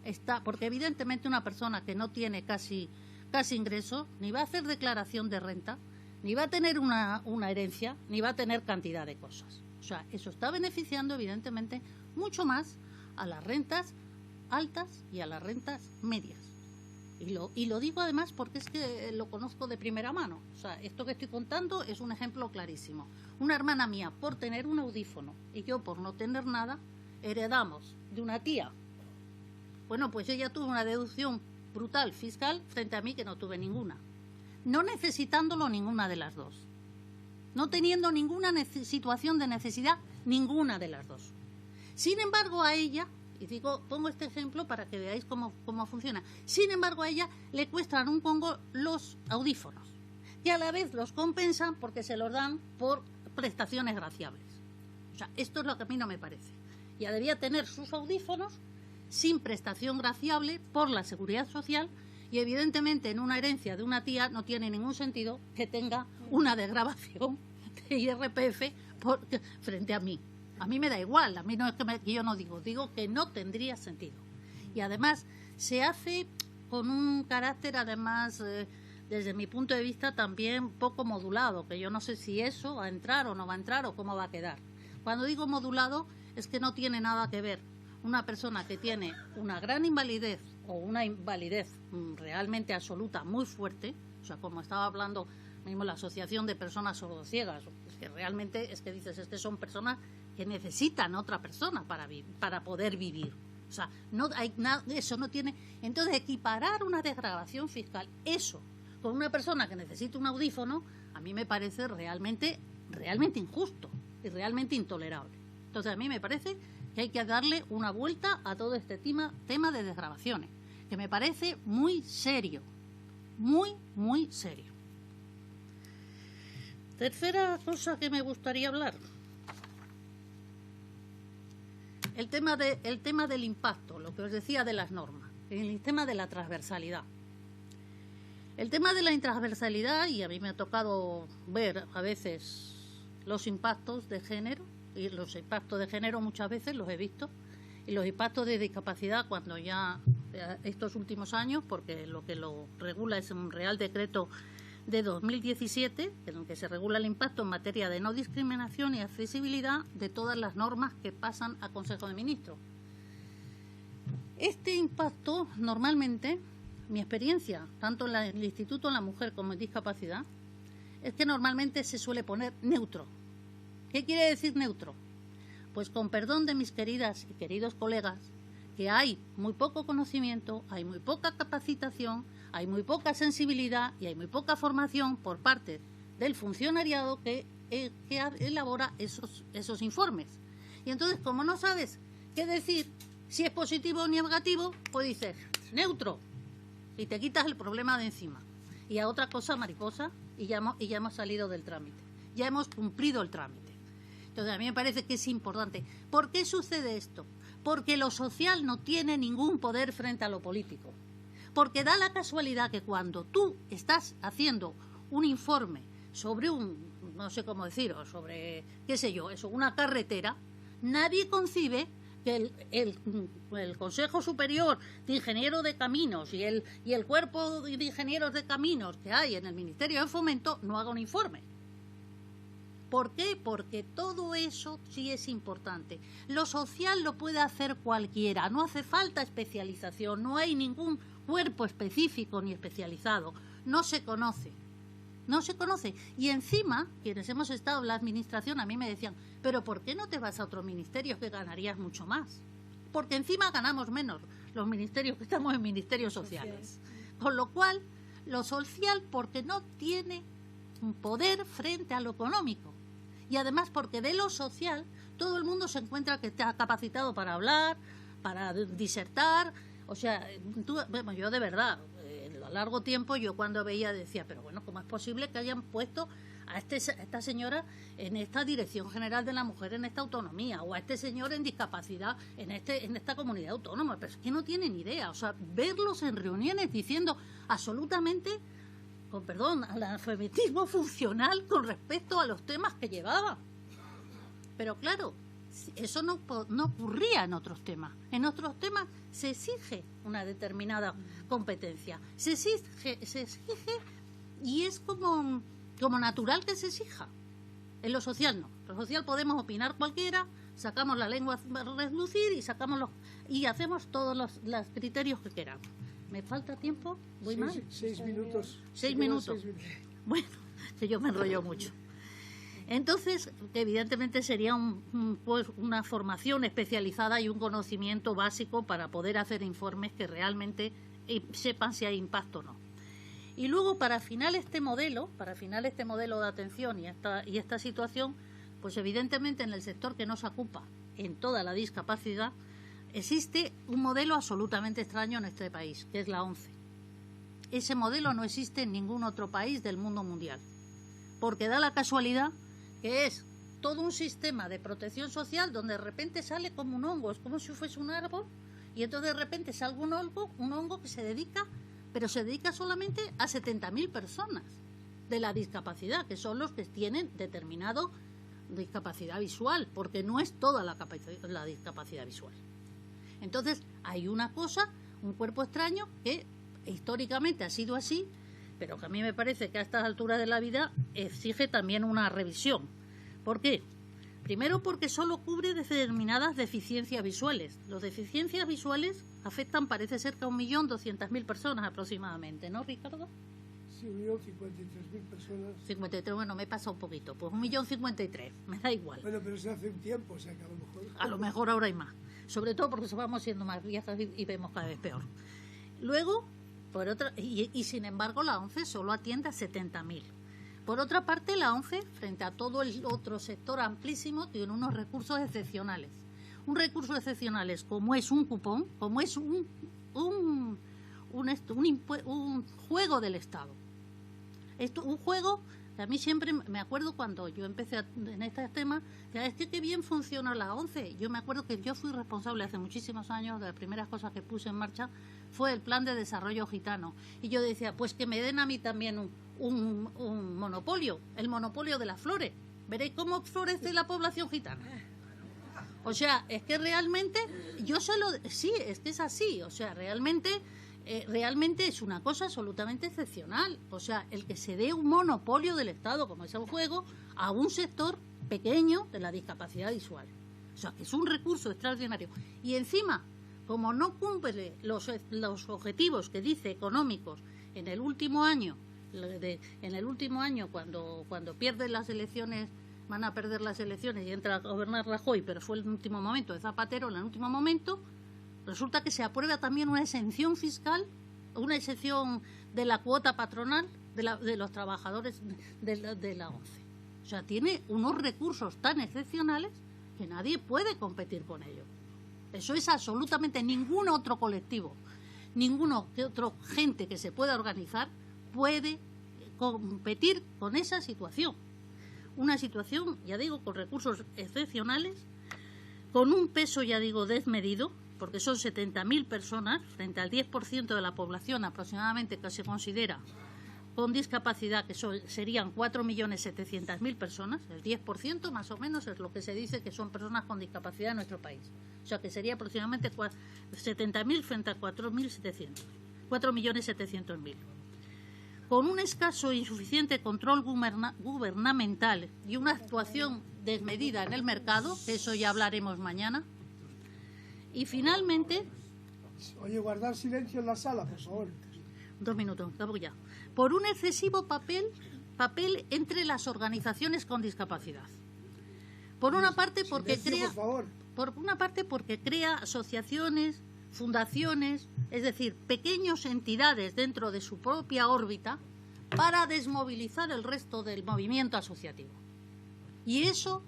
está, porque evidentemente una persona que no tiene casi ingreso, ni va a hacer declaración de renta, ni va a tener una herencia, ni va a tener cantidad de cosas. O sea, eso está beneficiando evidentemente mucho más a las rentas altas y a las rentas medias. Y lo digo además porque es que lo conozco de primera mano. O sea, esto que estoy contando es un ejemplo clarísimo. Una hermana mía, por tener un audífono y yo por no tener nada, heredamos de una tía. Bueno, pues ella tuvo una deducción brutal fiscal frente a mí, que no tuve ninguna, no necesitándolo ninguna de las dos, no teniendo ninguna situación de necesidad ninguna de las dos. Sin embargo, a ella, y pongo este ejemplo para que veáis cómo funciona, sin embargo a ella le cuestan un congo los audífonos, y a la vez los compensan porque se los dan por prestaciones graciables. O sea, esto es lo que a mí no me parece. Ya debía tener sus audífonos sin prestación graciable por la Seguridad Social, y evidentemente en una herencia de una tía no tiene ningún sentido que tenga una desgravación de IRPF frente a mí. A mí me da igual, a mí no es que yo no digo que no tendría sentido. Y además se hace con un carácter, además, desde mi punto de vista, también poco modulado, que yo no sé si eso va a entrar o no va a entrar o cómo va a quedar. Cuando digo modulado es que no tiene nada que ver una persona que tiene una gran invalidez o una invalidez realmente absoluta muy fuerte, o sea, como estaba hablando mismo la Asociación de Personas Sordociegas, que realmente es que dices, es que son personas que necesitan otra persona para poder vivir. O sea, no hay nada, eso no tiene. Entonces, equiparar una desgravación fiscal, eso, con una persona que necesita un audífono, a mí me parece realmente injusto y realmente intolerable. Entonces, a mí me parece que hay que darle una vuelta a todo este tema de desgravaciones, que me parece muy serio, muy, muy serio. Tercera cosa que me gustaría hablar, el tema del impacto, lo que os decía de las normas, el tema de la transversalidad. El tema de la intransversalidad, y a mí me ha tocado ver a veces los impactos de género, y los impactos de género muchas veces los he visto, y los impactos de discapacidad cuando ya estos últimos años, porque lo que lo regula es un Real Decreto de 2017, en el que se regula el impacto en materia de no discriminación y accesibilidad de todas las normas que pasan a Consejo de Ministros. Este impacto, normalmente, mi experiencia, tanto en el Instituto de la Mujer como en discapacidad, es que normalmente se suele poner neutro. ¿Qué quiere decir neutro? Pues con perdón de mis queridas y queridos colegas, que hay muy poco conocimiento, hay muy poca capacitación, hay muy poca sensibilidad y hay muy poca formación por parte del funcionariado que elabora esos informes. Y entonces, como no sabes qué decir, si es positivo o negativo, pues dices neutro y te quitas el problema de encima. Y a otra cosa mariposa y ya hemos salido del trámite, ya hemos cumplido el trámite. Entonces, a mí me parece que es importante. ¿Por qué sucede esto? Porque lo social no tiene ningún poder frente a lo político. Porque da la casualidad que cuando tú estás haciendo un informe sobre no sé cómo decirlo, sobre, qué sé yo, eso, una carretera, nadie concibe que el Consejo Superior de Ingenieros de Caminos y el Cuerpo de Ingenieros de Caminos que hay en el Ministerio de Fomento no haga un informe. ¿Por qué? Porque todo eso sí es importante. Lo social lo puede hacer cualquiera, no hace falta especialización, no hay ningún cuerpo específico ni especializado, no se conoce. No se conoce. Y encima, quienes hemos estado en la administración, a mí me decían, pero ¿por qué no te vas a otros ministerios que ganarías mucho más? Porque encima ganamos menos los ministerios que estamos en ministerios sociales. Con lo cual, lo social porque no tiene un poder frente a lo económico. Y además porque de lo social todo el mundo se encuentra que está capacitado para hablar, para disertar. O sea, yo de verdad, a largo tiempo yo cuando veía decía, pero bueno, ¿cómo es posible que hayan puesto a esta señora en esta Dirección General de la Mujer en esta autonomía, o a este señor en discapacidad en esta comunidad autónoma? Pero es que no tienen idea. O sea, verlos en reuniones diciendo absolutamente, con perdón, analfabetismo funcional con respecto a los temas que llevaba. Pero claro, eso no ocurría en otros temas. En otros temas se exige una determinada competencia. Se exige y es como natural que se exija. En lo social no. En lo social podemos opinar cualquiera, sacamos la lengua a relucir y hacemos todos los criterios que queramos. ¿Me falta tiempo? ¿Voy mal? 6 minutos. 6 minutos. Bueno, que yo me enrollo mucho. Entonces, evidentemente sería una formación especializada y un conocimiento básico para poder hacer informes que realmente sepan si hay impacto o no. Y luego, para afinar este modelo de atención y esta situación, pues evidentemente en el sector que nos ocupa, en toda la discapacidad, existe un modelo absolutamente extraño en este país, que es la ONCE. Ese modelo no existe en ningún otro país del mundo mundial, porque da la casualidad que es todo un sistema de protección social donde de repente sale como un hongo, es como si fuese un árbol, y entonces de repente sale un hongo que se dedica solamente a 70.000 personas de la discapacidad, que son los que tienen determinado discapacidad visual, porque no es toda la discapacidad visual. Entonces, hay un cuerpo extraño que históricamente ha sido así, pero que a mí me parece que a estas alturas de la vida exige también una revisión. ¿Por qué? Primero porque solo cubre determinadas deficiencias visuales. Las deficiencias visuales afectan, parece ser, que a 1.200.000 personas aproximadamente, ¿no, Ricardo? Sí, 1.053.000 personas. 53, bueno, me pasa un poquito, pues 1.053.000, me da igual. Bueno, pero eso hace un tiempo, o sea que a lo mejor... A lo mejor ahora hay más, sobre todo porque vamos siendo más viejas y vemos cada vez peor. Luego, y sin embargo la ONCE solo atiende a 70.000. Por otra parte, la ONCE, frente a todo el otro sector amplísimo, tiene unos recursos excepcionales. Un recurso excepcional es como es un cupón, como es un juego del Estado. Un juego que a mí siempre me acuerdo cuando yo empecé en este tema, que es que qué bien funciona la ONCE. Yo me acuerdo que yo fui responsable hace muchísimos años, de las primeras cosas que puse en marcha fue el Plan de Desarrollo Gitano. Y yo decía, pues que me den a mí también un monopolio, el monopolio de las flores. Veréis cómo florece la población gitana. O sea, es que realmente, sí, es que es así. O sea, realmente es una cosa absolutamente excepcional. O sea, el que se dé un monopolio del Estado, como es el juego, a un sector pequeño de la discapacidad visual. O sea, que es un recurso extraordinario. Y encima, como no cumple los objetivos que dice económicos en el último año, cuando pierden las elecciones, van a perder las elecciones y entra a gobernar Rajoy, pero fue el último momento de Zapatero, en el último momento, resulta que se aprueba también una exención fiscal, una exención de la cuota patronal de los trabajadores de la ONCE. O sea, tiene unos recursos tan excepcionales que nadie puede competir con ellos. Eso es absolutamente ningún otro colectivo, ninguna otra gente que se pueda organizar puede competir con esa situación. Una situación, ya digo, con recursos excepcionales, con un peso, ya digo, desmedido, porque son 70.000 personas, frente al 10% de la población aproximadamente que se considera con discapacidad, que serían 4.700.000 personas, el 10% más o menos es lo que se dice que son personas con discapacidad en nuestro país. O sea que sería aproximadamente 70.000 frente a 4.700.000. Con un escaso e insuficiente control gubernamental y una actuación desmedida en el mercado, que eso ya hablaremos mañana. Y finalmente... Oye, guardar silencio en la sala, por favor. 2 minutos, acabo ya. Por un excesivo papel entre las organizaciones con discapacidad. Por una parte porque crea asociaciones, fundaciones, es decir, pequeñas entidades dentro de su propia órbita para desmovilizar el resto del movimiento asociativo. Y eso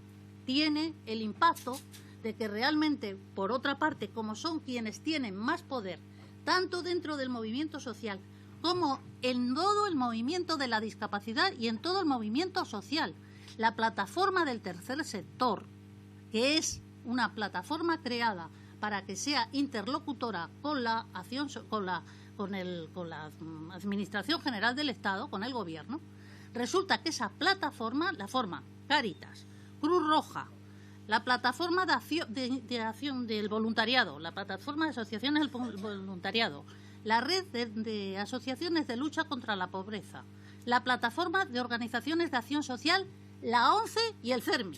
tiene el impacto de que realmente, por otra parte, como son quienes tienen más poder, tanto dentro del movimiento social como en todo el movimiento de la discapacidad y en todo el movimiento social, la plataforma del tercer sector, que es una plataforma creada para que sea interlocutora con la Administración General del Estado, con el Gobierno, resulta que esa plataforma la forman Cáritas, Cruz Roja, la plataforma de acción del voluntariado, la plataforma de asociaciones del voluntariado, la red de asociaciones de lucha contra la pobreza, la plataforma de organizaciones de acción social, la ONCE y el CERMI.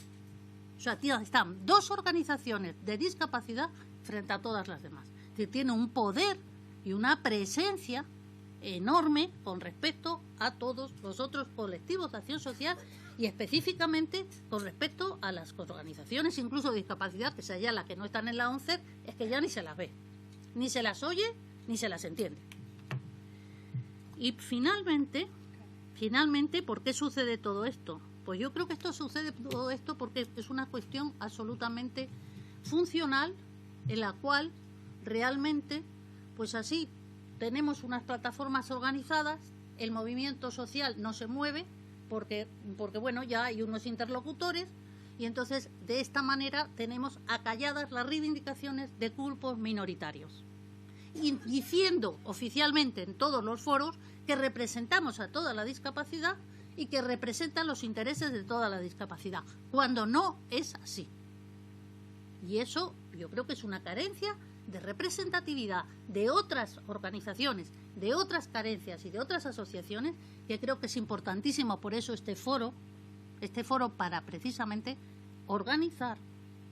O sea, están 2 organizaciones de discapacidad frente a todas las demás. Que tiene un poder y una presencia enorme con respecto a todos los otros colectivos de acción social y específicamente con respecto a las organizaciones incluso de discapacidad, que sea ya las que no están en la ONCE, es que ya ni se las ve, ni se las oye, ni se las entiende. Y finalmente, ¿por qué sucede todo esto? Pues yo creo que sucede todo esto porque es una cuestión absolutamente funcional en la cual realmente, pues así, tenemos unas plataformas organizadas, el movimiento social no se mueve porque bueno, ya hay unos interlocutores y entonces de esta manera tenemos acalladas las reivindicaciones de grupos minoritarios. Y diciendo oficialmente en todos los foros que representamos a toda la discapacidad y que representan los intereses de toda la discapacidad, cuando no es así. Y eso yo creo que es una carencia de representatividad de otras organizaciones, de otras carencias y de otras asociaciones, que creo que es importantísimo. Por eso este foro para precisamente organizar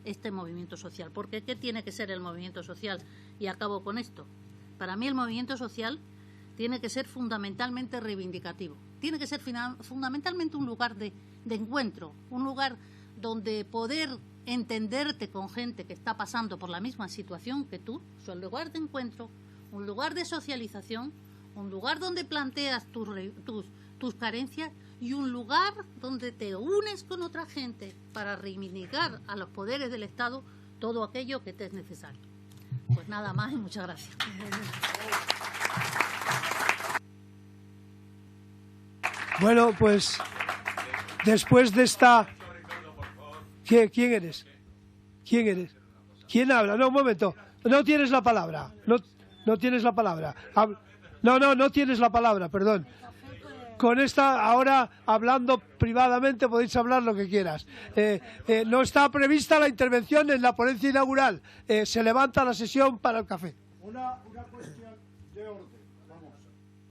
este movimiento social. Porque ¿qué tiene que ser el movimiento social? Y acabo con esto. Para mí el movimiento social tiene que ser fundamentalmente reivindicativo. Tiene que ser fundamentalmente un lugar de encuentro, un lugar donde poder entenderte con gente que está pasando por la misma situación que tú, o sea, un lugar de encuentro, un lugar de socialización, un lugar donde planteas tus carencias y un lugar donde te unes con otra gente para reivindicar a los poderes del Estado todo aquello que te es necesario. Pues nada más y muchas gracias. Bueno, pues después de esta... ¿Quién eres? ¿Quién eres? ¿Quién habla? No, un momento. No tienes la palabra. No tienes la palabra. No tienes la palabra, perdón. Con esta, ahora hablando privadamente, podéis hablar lo que quieras. No está prevista la intervención en la ponencia inaugural. Se levanta la sesión para el café. Una cuestión.